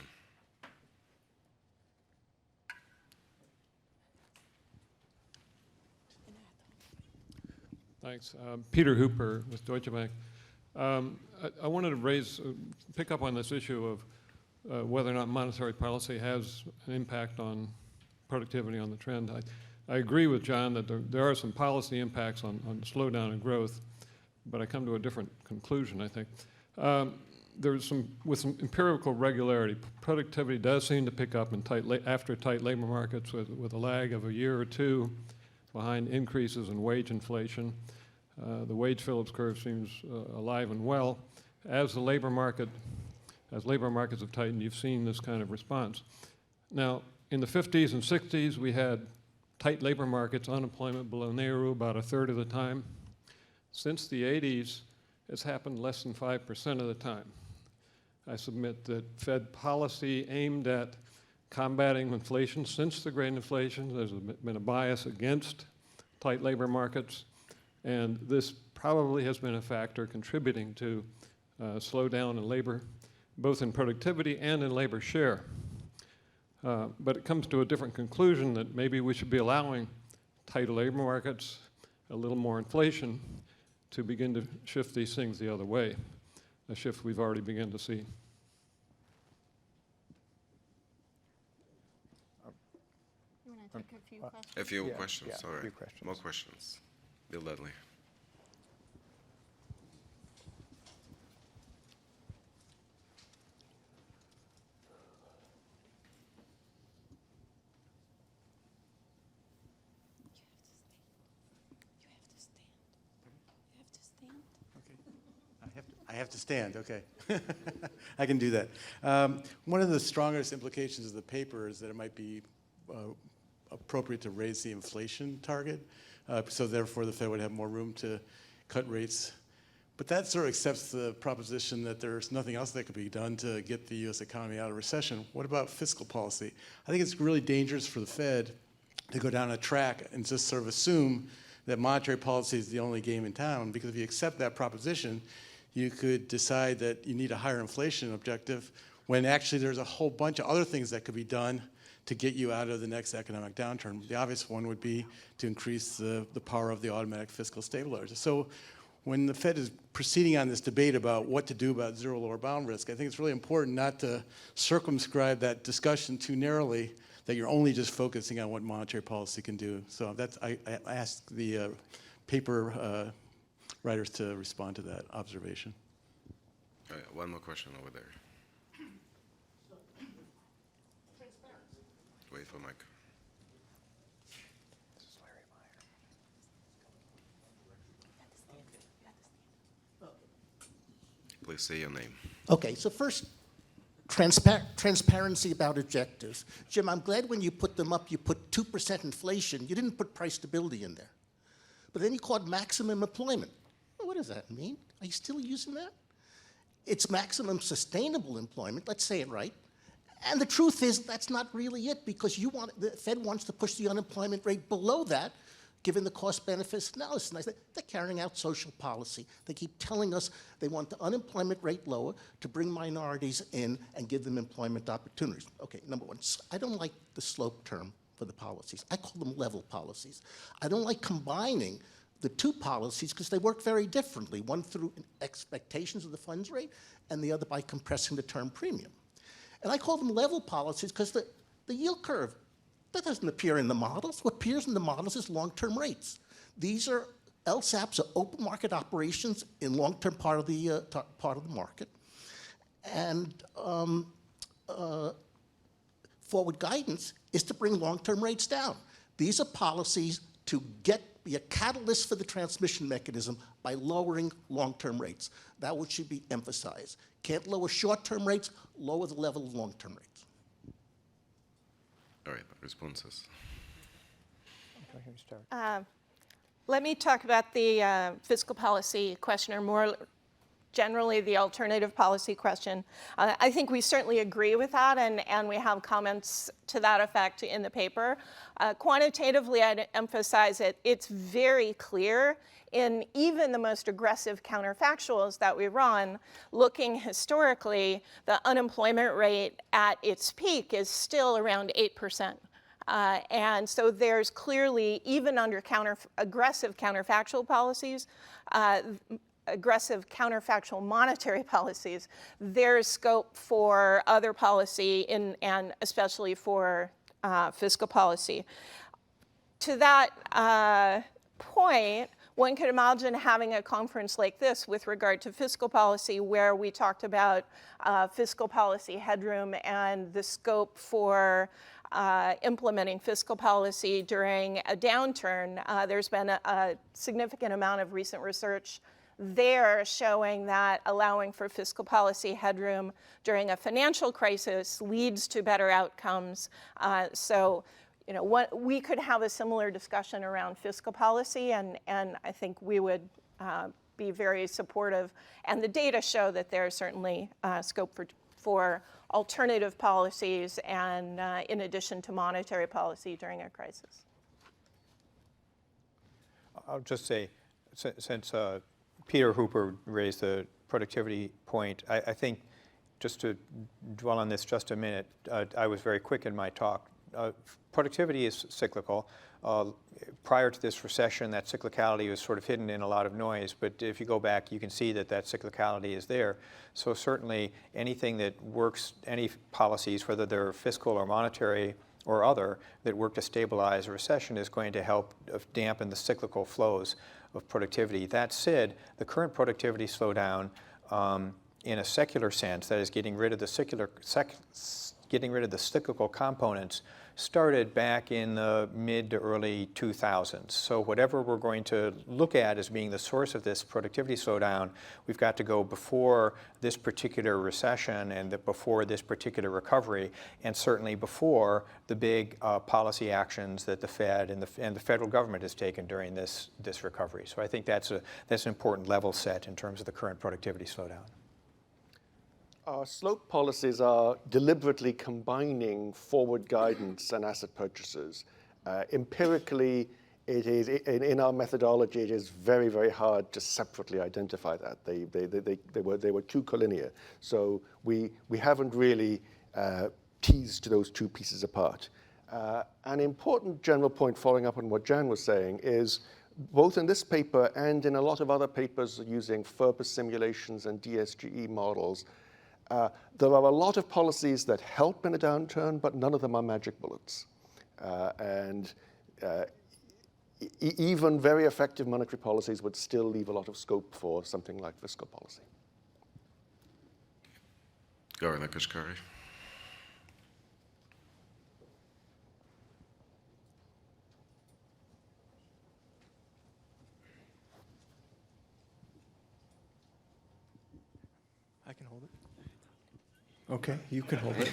S6: Thanks. Peter Hooper with Deutsche Bank. I wanted to pick up on this issue of whether or not monetary policy has an impact on productivity on the trend. I agree with John that there are some policy impacts on the slowdown in growth, but I come to a different conclusion, I think. With some empirical regularity, productivity does seem to pick up in after tight labor markets with a lag of a year or two behind increases in wage inflation. The wage Phillips curve seems alive and well. As labor markets have tightened, you've seen this kind of response. Now, in the 50s and 60s, we had tight labor markets, unemployment below Nehru about a third of the time. Since the 80s, it's happened less than 5% of the time. I submit that Fed policy aimed at combating inflation since the Great Inflation. There's been a bias against tight labor markets, and this probably has been a factor contributing to slowdown in labor, both in productivity and in labor share. But it comes to a different conclusion that maybe we should be allowing tighter labor markets, a little more inflation, to begin to shift these things the other way, a shift we've already begun to see.
S4: You want to take a few questions?
S1: A few questions,
S5: yeah,
S1: all right.
S5: a few questions.
S1: More questions. Bill Dudley.
S7: have to stand, okay. I can do that. One of the strongest implications of the paper is that it might be appropriate to raise the inflation target, so therefore the Fed would have more room to cut rates. But that sort of accepts the proposition that there's nothing else that could be done to get the U.S. economy out of recession. What about fiscal policy? I think it's really dangerous for the Fed to go down a track and just sort of assume that monetary policy is the only game in town, because if you accept that proposition, you could decide that you need a higher inflation objective when actually there's a whole bunch of other things that could be done to get you out of the next economic downturn. The obvious one would be to increase the power of the automatic fiscal stabilizer. So when the Fed is proceeding on this debate about what to do about zero lower bound risk, I think it's really important not to circumscribe that discussion too narrowly, that you're only just focusing on what monetary policy can do. So that's, I asked the paper writers to respond to that observation.
S1: One more question over there. Wait for Mike. Please say your name.
S8: Okay, so first, transparency about objectives. Jim, I'm glad when you put them up, you put 2% inflation. You didn't put price stability in there. But then you called maximum employment. Well, what does that mean? Are you still using that? It's maximum sustainable employment. Let's say it right. And the truth is that's not really it, because the Fed wants to push the unemployment rate below that, given the cost-benefits analysis. And I said, they're carrying out social policy. They keep telling us they want the unemployment rate lower to bring minorities in and give them employment opportunities. Okay, number one, I don't like the slope term for the policies. I call them level policies. I don't like combining the two policies because they work very differently, one through expectations of the funds rate and the other by compressing the term premium. And I call them level policies because the yield curve, that doesn't appear in the models. What appears in the models is long-term rates. These are LSAPs, are open market operations in long-term part of the market. And forward guidance is to bring long-term rates down. These are policies to be a catalyst for the transmission mechanism by lowering long-term rates. That what should be emphasized. Can't lower short-term rates, lower the level of long-term rates.
S1: All right, responses.
S4: Let me talk about the fiscal policy question, or more generally the alternative policy question. I think we certainly agree with that, and we have comments to that effect in the paper. Quantitatively, I'd emphasize it's very clear in even the most aggressive counterfactuals that we run, looking historically, the unemployment rate at its peak is still around 8%. And so there's clearly, even under aggressive counterfactual policies, aggressive counterfactual monetary policies, there's scope for other policy and especially for fiscal policy. To that point, one could imagine having a conference like this with regard to fiscal policy where we talked about fiscal policy headroom and the scope for implementing fiscal policy during a downturn. There's been a significant amount of recent research there showing that allowing for fiscal policy headroom during a financial crisis leads to better outcomes. So, you know, we could have a similar discussion around fiscal policy, and I think we would be very supportive. And the data show that there's certainly scope for alternative policies and in addition to monetary policy during a crisis.
S9: I'll just say, since Peter Hooper raised the productivity point, I think just to dwell on this just a minute, I was very quick in my talk. Productivity is cyclical. Prior to this recession, that cyclicality was sort of hidden in a lot of noise, but if you go back, you can see that cyclicality is there. So certainly anything that works, any policies, whether they're fiscal or monetary or other, that work to stabilize a recession is going to help dampen the cyclical flows of productivity. That said, the current productivity slowdown in a secular sense, that is getting rid of the getting rid of the cyclical components started back in the mid to early 2000s. So whatever we're going to look at as being the source of this productivity slowdown, we've got to go before this particular recession and before this particular recovery, and certainly before the big policy actions that the Fed and the federal government has taken during this recovery. So I think that's an important level set in terms of the current productivity slowdown.
S5: Our slope policies are deliberately combining forward guidance and asset purchases. Empirically, it is in our methodology. It is very, very hard to separately identify that. They were too collinear. So we haven't really teased those two pieces apart. An important general point, following up on what Jan was saying, is both in this paper and in a lot of other papers using FERPA simulations and DSGE models. There are a lot of policies that help in a downturn, but none of them are magic bullets. Even very effective monetary policies would still leave a lot of scope for something like fiscal policy.
S1: Governor Kashkari.
S10: I can hold it. Okay, you can hold it.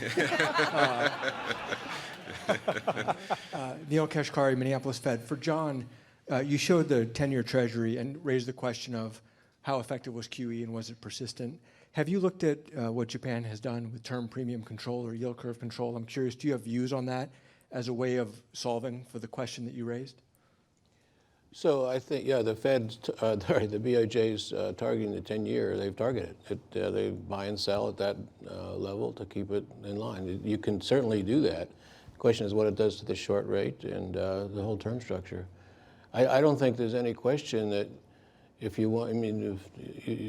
S10: Neil Kashkari, Minneapolis Fed. For John, you showed the 10-year Treasury and raised the question of how effective was QE and was it persistent. Have you looked at what Japan has done with term premium control or yield curve control? I'm curious, do you have views on that as a way of solving for the question that you raised?
S3: So I think, yeah, the Fed's, the BOJ's targeting the 10-year, they've targeted it. They buy and sell at that level to keep it in line. You can certainly do that. The question is what it does to the short rate and the whole term structure. I don't think there's any question that if you want, I mean,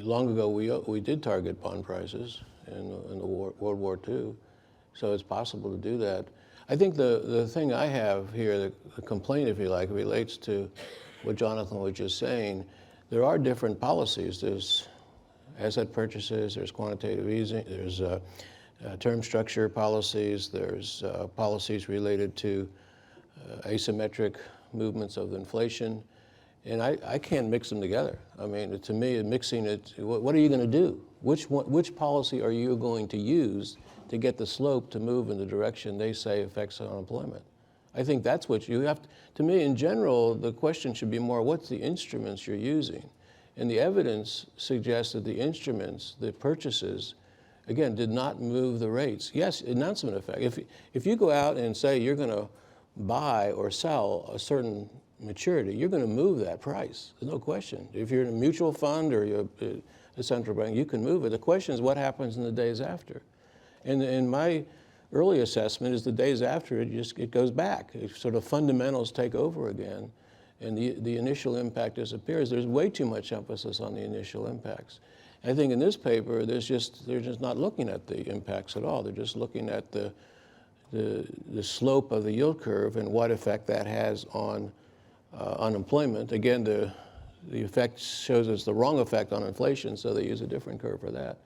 S3: long ago we did target bond prices in the World War II, so it's possible to do that. I think the thing I have here, the complaint, if you like, relates to what Jonathan was just saying. There are different policies. There's asset purchases, there's quantitative easing, there's term structure policies, there's policies related to asymmetric movements of inflation, and I can't mix them together. I mean, to me, mixing it, what are you going to do? Which policy are you going to use to get the slope to move in the direction they say affects unemployment? I think that's what you have to me, in general, the question should be more, what's the instruments you're using? And the evidence suggests that the instruments, the purchases, again, did not move the rates. Yes, announcement effect. If you go out and say you're going to buy or sell a certain maturity, you're going to move that price. There's no question. If you're in a mutual fund or you're a central bank, you can move it. The question is what happens in the days after. And in my early assessment is the days after it goes back. Sort of fundamentals take over again, and the initial impact disappears. There's way too much emphasis on the initial impacts. I think in this paper, they're just not looking at the impacts at all. They're just looking at the slope of the yield curve and what effect that has on unemployment. Again, the effect shows us the wrong effect on inflation, so they use a different curve for that.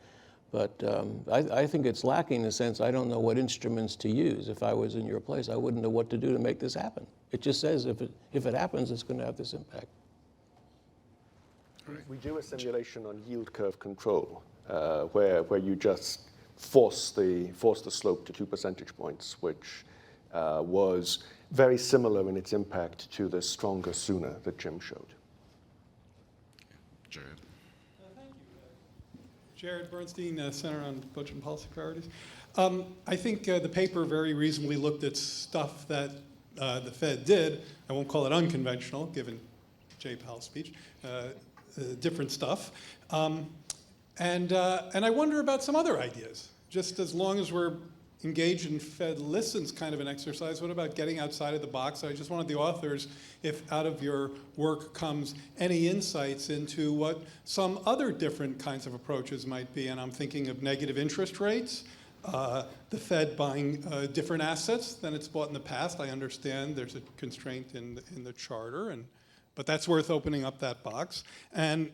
S3: But I think it's lacking in the sense I don't know what instruments to use. If I was in your place, I wouldn't know what to do to make this happen. It just says if it happens, it's going to have this impact.
S5: We do a simulation on yield curve control where you just force the slope to 2 percentage points, which was very similar in its impact to the stronger sooner that Jim showed.
S1: Jared.
S11: Jared Bernstein, Center on Budget and Policy Priorities. I think the paper very reasonably looked at stuff that the Fed did. I won't call it unconventional, given Jay Powell's speech, different stuff. And I wonder about some other ideas. Just as long as we're engaged in FedListens kind of an exercise, what about getting outside of the box? I just wanted the authors, if out of your work comes any insights into what some other different kinds of approaches might be. And I'm thinking of negative interest rates, the Fed buying different assets than it's bought in the past. I understand there's a constraint in the charter, and But that's worth opening up that box, and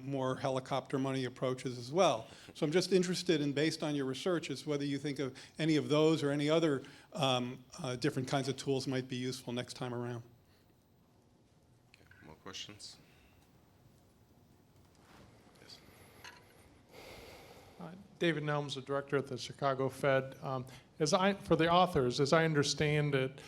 S11: more helicopter money approaches as well. So I'm just interested in, based on your research, is whether you think of any of those or any other different kinds of tools might be useful next time around.
S1: Okay, more questions? Yes.
S12: David Nelms, the director at the Chicago Fed. For the authors, as I understand it,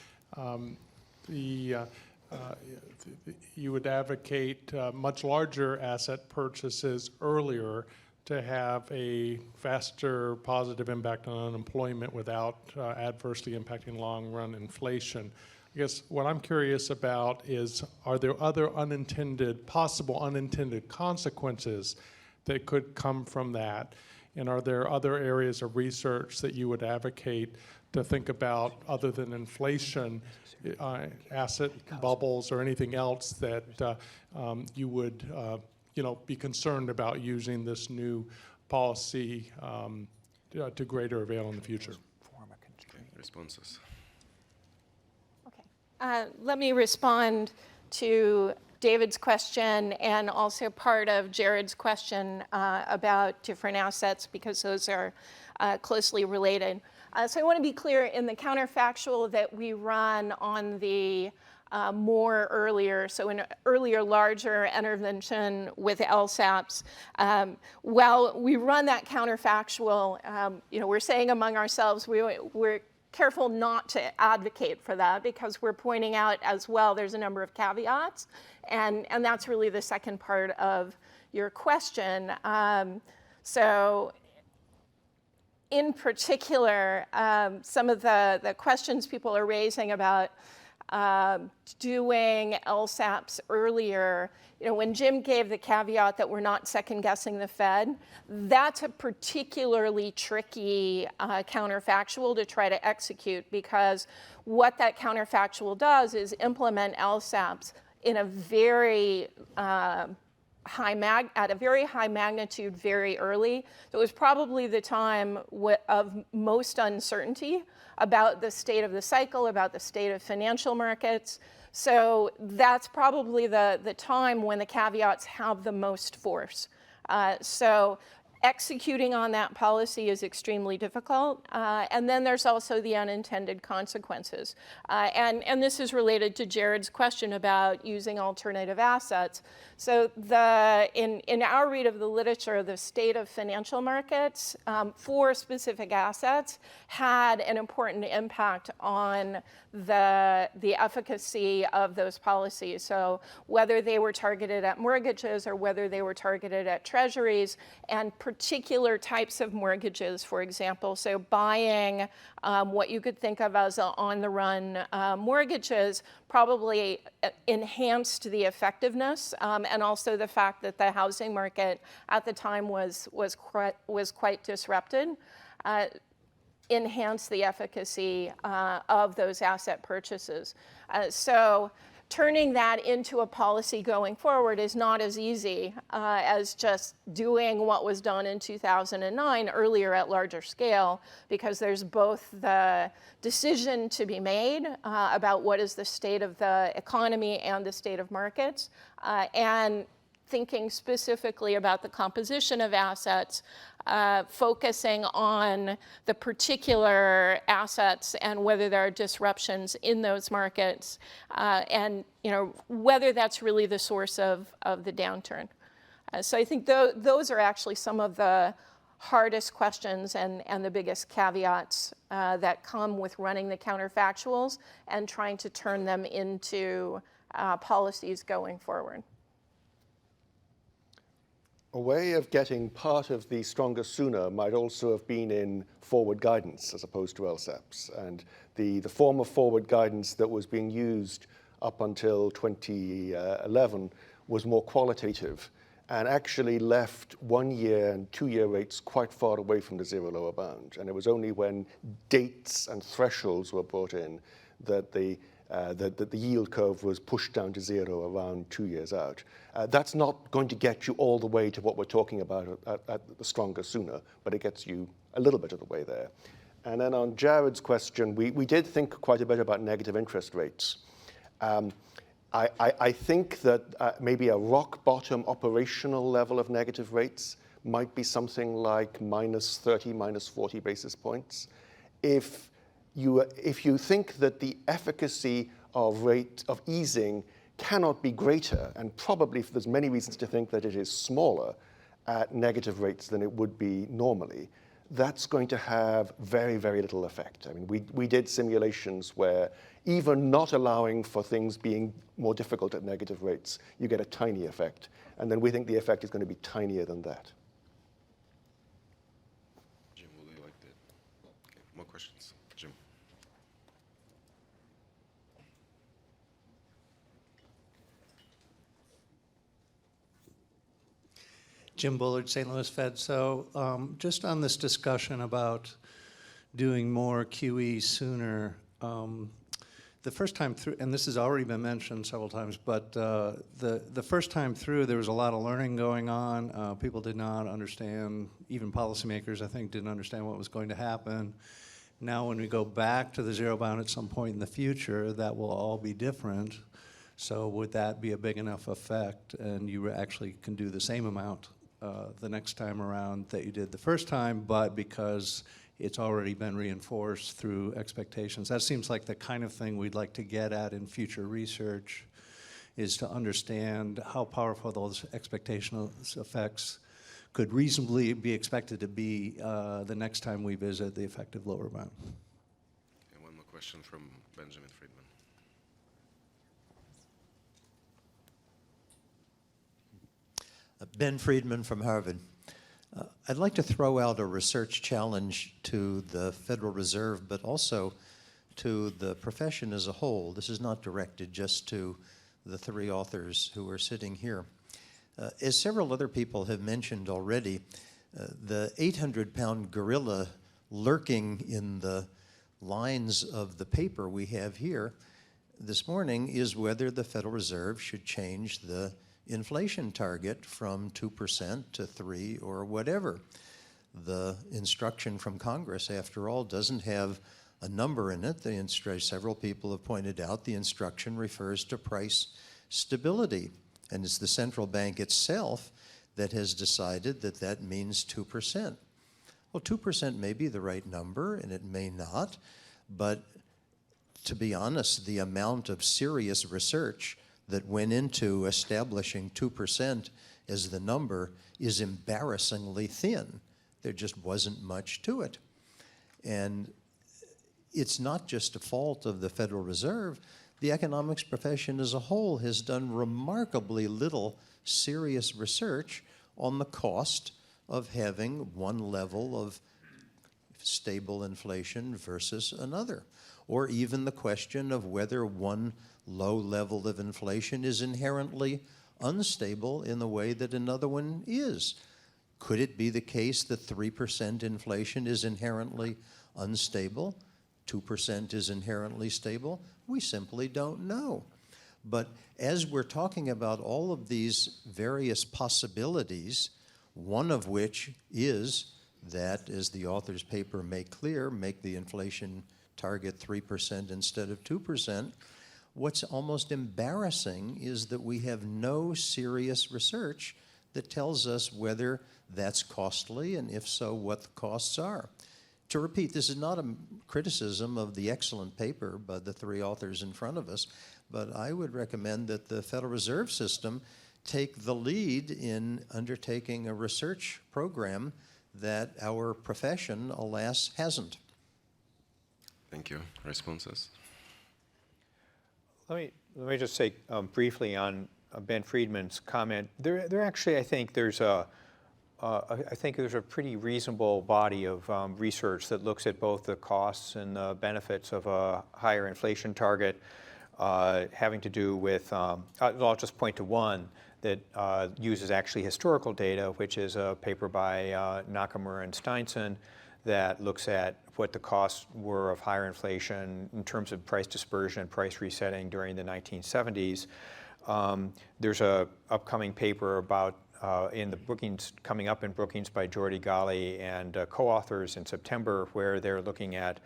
S12: you would advocate much larger asset purchases earlier to have a faster positive impact on unemployment without adversely impacting long-run inflation. I guess what I'm curious about is, are there other possible unintended consequences that could come from that? And are there other areas of research that you would advocate to think about, other than inflation, asset bubbles or anything else that you would be concerned about using this new policy to greater avail in the future?
S1: Okay, responses.
S4: Okay. Let me respond to David's question and also part of Jared's question about different assets, because those are closely related. So I want to be clear, in the counterfactual that we run on the more earlier, so an earlier, larger intervention with LSAPs, while we run that counterfactual, we're saying among ourselves, we're careful not to advocate for that, because we're pointing out as well there's a number of caveats, and that's really the second part of your question. So in particular, some of the questions people are raising about doing LSAPs earlier, when Jim gave the caveat that we're not second-guessing the Fed, that's a particularly tricky counterfactual to try to execute, because what that counterfactual does is implement LSAPs in a very at a very high magnitude very early. So it was probably the time of most uncertainty about the state of the cycle, about the state of financial markets. So that's probably the time when the caveats have the most force. So executing on that policy is extremely difficult. And then there's also the unintended consequences. And this is related to Jared's question about using alternative assets. So in our read of the literature, the state of financial markets for specific assets had an important impact on the efficacy of those policies. So whether they were targeted at mortgages or whether they were targeted at treasuries, and particular types of mortgages, for example. So buying what you could think of as on-the-run mortgages probably enhanced the effectiveness, and also the fact that the housing market at the time was quite disrupted. Enhance the efficacy of those asset purchases. So turning that into a policy going forward is not as easy as just doing what was done in 2009 earlier at larger scale, because there's both the decision to be made about what is the state of the economy and the state of markets, and thinking specifically about the composition of assets, focusing on the particular assets and whether there are disruptions in those markets, and whether that's really the source of the downturn. So I think those are actually some of the hardest questions and the biggest caveats that come with running the counterfactuals and trying to turn them into policies going forward.
S5: A way of getting part of the stronger sooner might also have been in forward guidance as opposed to LSAPs. And the form of forward guidance that was being used up until 2011 was more qualitative and actually left 1 year and 2 year rates quite far away from the zero lower bound. And it was only when dates and thresholds were brought in that the yield curve was pushed down to zero around 2 years out. That's not going to get you all the way to what we're talking about at the stronger sooner, but it gets you a little bit of the way there. And then on Jared's question, we did think quite a bit about negative interest rates. I think that maybe a rock bottom operational level of negative rates might be something like minus 30, minus 40 basis points. If you think that the efficacy of easing cannot be greater, and probably there's many reasons to think that it is smaller at negative rates than it would be normally, that's going to have very, very little effect. I mean, we did simulations where even not allowing for things being more difficult at negative rates, you get a tiny effect. And then we think the effect is going to be tinier than that.
S1: Jim, would you like that? Okay, more questions? Jim.
S13: Jim Bullard, St. Louis Fed. So just on this discussion about doing more QE sooner, the first time through, and this has already been mentioned several times, but the first time through, there was a lot of learning going on. People did not understand, even policymakers, I think, didn't understand what was going to happen. Now when we go back to the zero bound at some point in the future, that will all be different. So would that be a big enough effect, and you actually can do the same amount the next time around that you did the first time, but because it's already been reinforced through expectations? That seems like the kind of thing we'd like to get at in future research, is to understand how powerful those expectational effects could reasonably be expected to be the next time we visit the effective lower bound.
S1: And one more question from Benjamin Friedman.
S14: Ben Friedman from Harvard. I'd like to throw out a research challenge to the Federal Reserve, but also to the profession as a whole. This is not directed just to the three authors who are sitting here. As several other people have mentioned already, the 800-pound gorilla lurking in the lines of the paper we have here this morning is whether the Federal Reserve should change the inflation target from 2% to 3% or whatever. The instruction from Congress, after all, doesn't have a number in it. Several people have pointed out the instruction refers to price stability, and it's the central bank itself that has decided that that means 2%. Well, 2% may be the right number, and it may not, but to be honest, the amount of serious research that went into establishing 2% as the number is embarrassingly thin. There just wasn't much to it. And it's not just a fault of the Federal Reserve. The economics profession as a whole has done remarkably little serious research on the cost of having one level of stable inflation versus another, or even the question of whether one low level of inflation is inherently unstable in the way that another one is. Could it be the case that 3% inflation is inherently unstable? 2% is inherently stable? We simply don't know. But as we're talking about all of these various possibilities, one of which is that, as the author's paper make clear, make the inflation target 3% instead of 2%, what's almost embarrassing is that we have no serious research that tells us whether that's costly, and if so, what the costs are. To repeat, this is not a criticism of the excellent paper by the three authors in front of us, but I would recommend that the Federal Reserve System take the lead in undertaking a research program that our profession, alas, hasn't.
S1: Thank you. Responses?
S9: Let me just say briefly on Ben Friedman's comment. There actually, I think there's a pretty reasonable body of research that looks at both the costs and the benefits of a higher inflation target, having to do with. I'll just point to one that uses actually historical data, which is a paper by Nakamura and Steinson that looks at what the costs were of higher inflation in terms of price dispersion and price resetting during the 1970s. There's a upcoming paper about in the Brookings, coming up in Brookings by Jordi Gali and co-authors in September, where they're looking at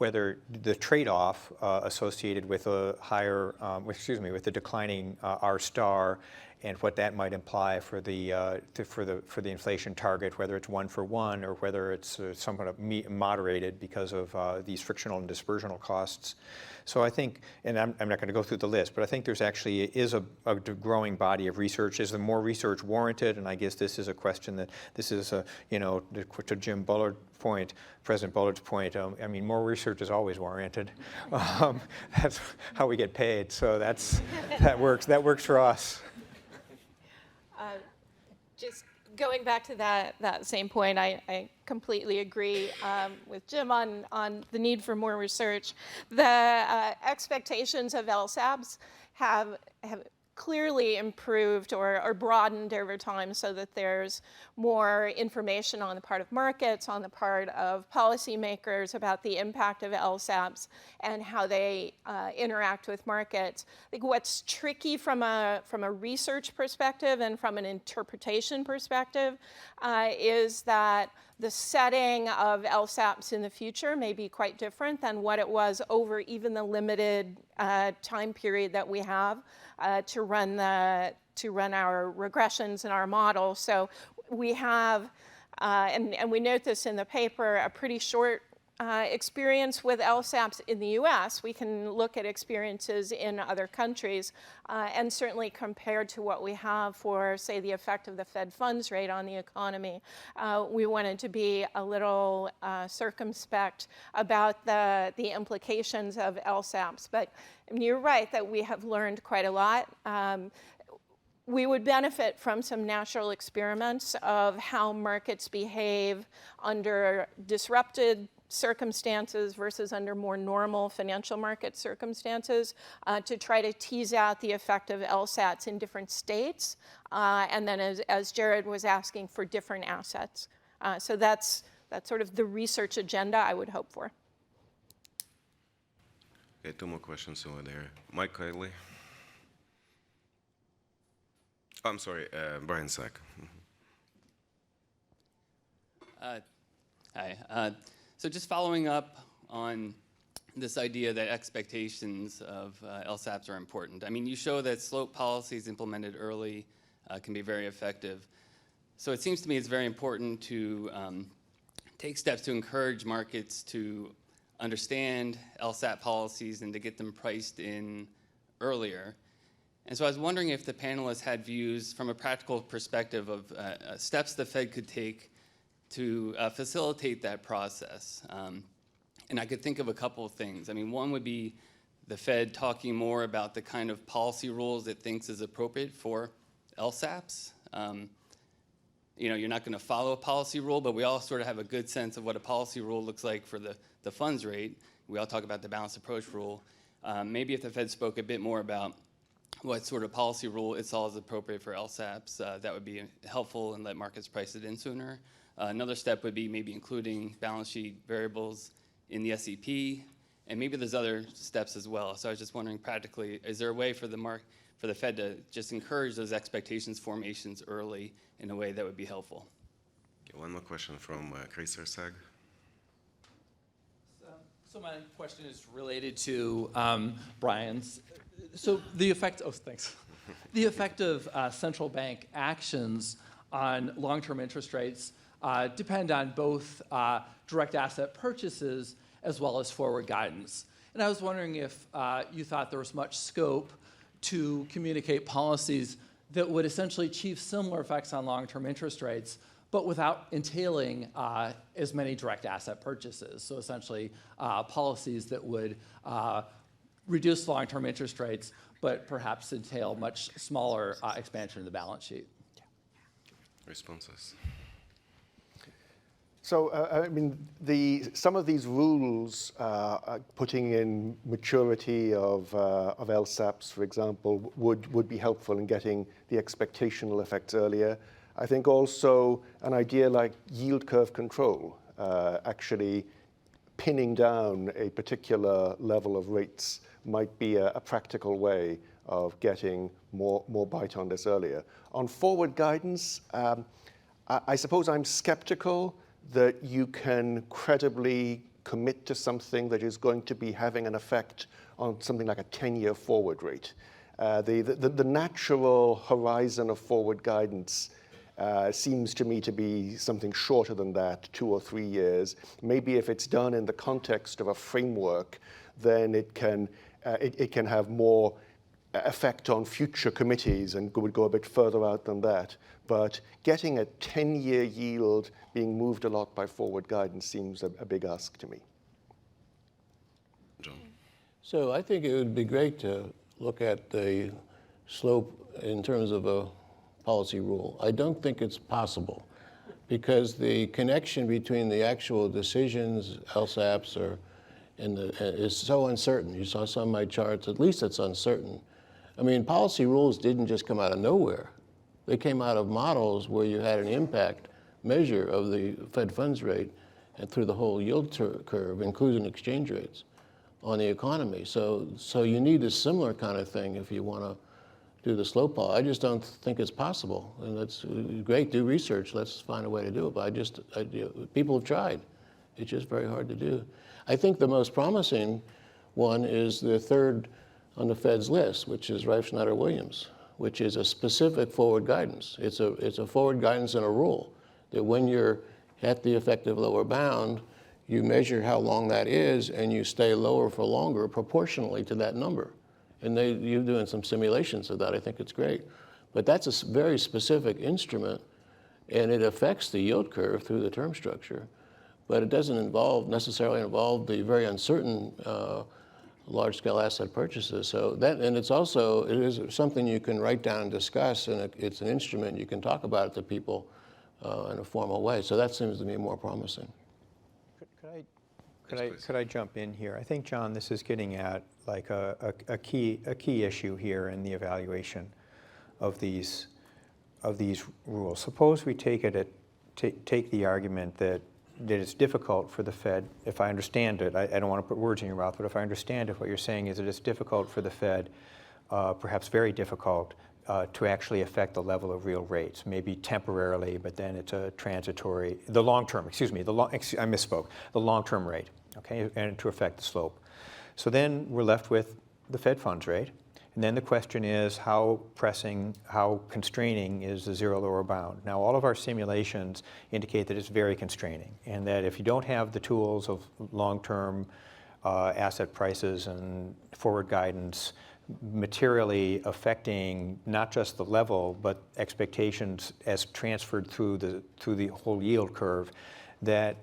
S9: whether the trade-off associated with a higher, with the declining R star, and what that might imply for the inflation target, whether it's 1 for 1 or whether it's somewhat moderated because of these frictional and dispersional costs. So I think, and I'm not going to go through the list, but I think there's actually is a growing body of research. Is there more research warranted? And I guess this is a question that this is to Jim Bullard's point, President Bullard's point. I mean, more research is always warranted. That's how we get paid. So that works. That works for us.
S4: Just going back to that same point, I completely agree with Jim on the need for more research. The expectations of LSABs have clearly improved or broadened over time so that there's more information on the part of markets, on the part of policymakers about the impact of LSABs and how they interact with markets. I think what's tricky from a research perspective and from an interpretation perspective is that the setting of LSAPs in the future may be quite different than what it was over even the limited time period that we have to run our regressions and our models. So we have, and we note this in the paper, a pretty short experience with LSAPs in the US. We can look at experiences in other countries, and certainly compared to what we have for, say, the effect of the Fed funds rate on the economy. We wanted to be a little circumspect about the implications of LSAPs. But you're right that we have learned quite a lot. We would benefit from some natural experiments of how markets behave under disrupted circumstances versus under more normal financial market circumstances to try to tease out the effect of LSATs in different states, and then as Jared was asking, for different assets. So that's sort of the research agenda I would hope for.
S1: Okay, 2 more questions over there. Mike Kiley. Oh, I'm sorry, Brian Sack.
S15: Hi. So just following up on this idea that expectations of LSAPs are important. I mean, you show that slope policies implemented early can be very effective. So it seems to me it's very important to take steps to encourage markets to understand LSAP policies and to get them priced in earlier. And so I was wondering if the panelists had views from a practical perspective of steps the Fed could take to facilitate that process. And I could think of a couple of things. I mean, one would be the Fed talking more about the kind of policy rules it thinks is appropriate for LSAPs. You're not going to follow a policy rule, but we all sort of have a good sense of what a policy rule looks like for the funds rate. We all talk about the balanced approach rule. Maybe if the Fed spoke a bit more about what sort of policy rule it saw as appropriate for LSAPs, that would be helpful and let markets price it in sooner. Another step would be maybe including balance sheet variables in the SEP, and maybe there's other steps as well. So I was just wondering practically, is there a way for the Fed to just encourage those expectations formations early in a way that would be helpful?
S1: Okay, 1 more question from Chris Ersag.
S16: So my question is related to Brian's. So the effect, the effect of central bank actions on long-term interest rates depend on both direct asset purchases as well as forward guidance. And I was wondering if you thought there was much scope to communicate policies that would essentially achieve similar effects on long-term interest rates, but without entailing as many direct asset purchases. So essentially policies that would reduce long-term interest rates, but perhaps entail much smaller expansion of the balance sheet.
S1: Responses.
S5: So, I mean, some of these rules, putting in maturity of LSAPs, for example, would be helpful in getting the expectational effects earlier. I think also an idea like yield curve control, actually pinning down a particular level of rates might be a practical way of getting more bite on this earlier. On forward guidance, I suppose I'm skeptical that you can credibly commit to something that is going to be having an effect on something like a 10-year forward rate. The natural horizon of forward guidance seems to me to be something shorter than that, 2 or 3 years. Maybe if it's done in the context of a framework, then it can have more effect on future committees and would go a bit further out than that. But getting a 10-year yield being moved a lot by forward guidance seems a big ask to me.
S1: John.
S3: So I think it would be great to look at the slope in terms of a policy rule. I don't think it's possible because the connection between the actual decisions, LSAPs, is so uncertain. You saw some of my charts, at least it's uncertain. I mean, policy rules didn't just come out of nowhere. They came out of models where you had an impact measure of the Fed funds rate and through the whole yield curve, including exchange rates on the economy. So you need a similar kind of thing if you want to do the slope policy. I just don't think it's possible. And that's great, do research, let's find a way to do it. But people have tried. It's just very hard to do. I think the most promising one is the third on the Fed's list, which is Reif-Schneider-Williams, which is a specific forward guidance. It's a forward guidance and a rule that when you're at the effective lower bound, you measure how long that is and you stay lower for longer proportionally to that number. And you're doing some simulations of that. I think it's great. But that's a very specific instrument and it affects the yield curve through the term structure. But it doesn't necessarily involve the very uncertain large-scale asset purchases. So it is something you can write down and discuss, and it's an instrument you can talk about it to people in a formal way. So that seems to me more promising.
S9: Could I jump in here? I think, John, this is getting at like a key issue here in the evaluation of these rules. Suppose we take the argument that it's difficult for the Fed, if I understand it, I don't want to put words in your mouth, but if I understand it, what you're saying is that it's difficult for the Fed, perhaps very difficult, to actually affect the level of real rates, maybe temporarily, but then it's a transitory, I misspoke, the long-term rate, okay, and to affect the slope. So then we're left with the Fed funds rate, and then the question is how constraining is the zero lower bound? Now, all of our simulations indicate that it's very constraining, and that if you don't have the tools of long-term asset prices and forward guidance materially affecting not just the level, but expectations as transferred through the whole yield curve, that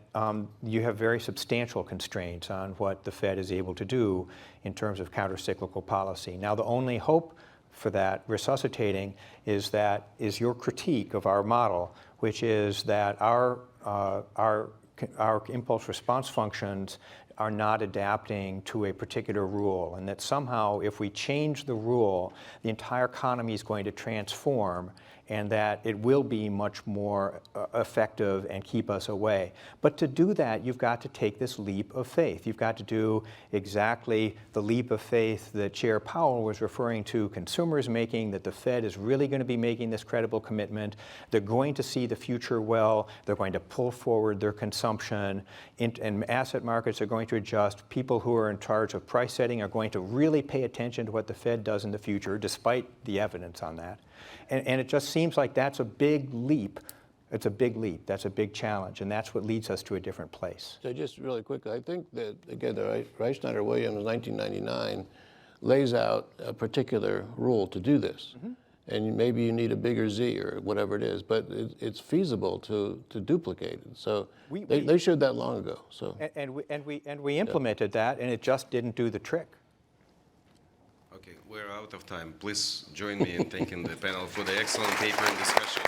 S9: you have very substantial constraints on what the Fed is able to do in terms of countercyclical policy. Now, the only hope for that resuscitating is your critique of our model, which is that our impulse response functions are not adapting to a particular rule, and that somehow if we change the rule, the entire economy is going to transform, and that it will be much more effective and keep us away. But to do that, you've got to take this leap of faith. You've got to do exactly the leap of faith that Chair Powell was referring to consumers making, that the Fed is really going to be making this credible commitment. They're going to see the future well. They're going to pull forward their consumption, and asset markets are going to adjust. People who are in charge of price setting are going to really pay attention to what the Fed does in the future, despite the evidence on that. And it just seems like that's a big leap. It's a big leap. That's a big challenge. And that's what leads us to a different place.
S3: So just really quickly, I think that, again, the Reif-Schneider-Williams 1999 lays out a particular rule to do this. Mm-hmm. And maybe you need a bigger Z or whatever it is, but it's feasible to duplicate it. So they showed that long ago. So
S9: and we implemented that, and it just didn't do the trick.
S1: Okay, we're out of time. Please join me in thanking the panel for the excellent paper and discussion.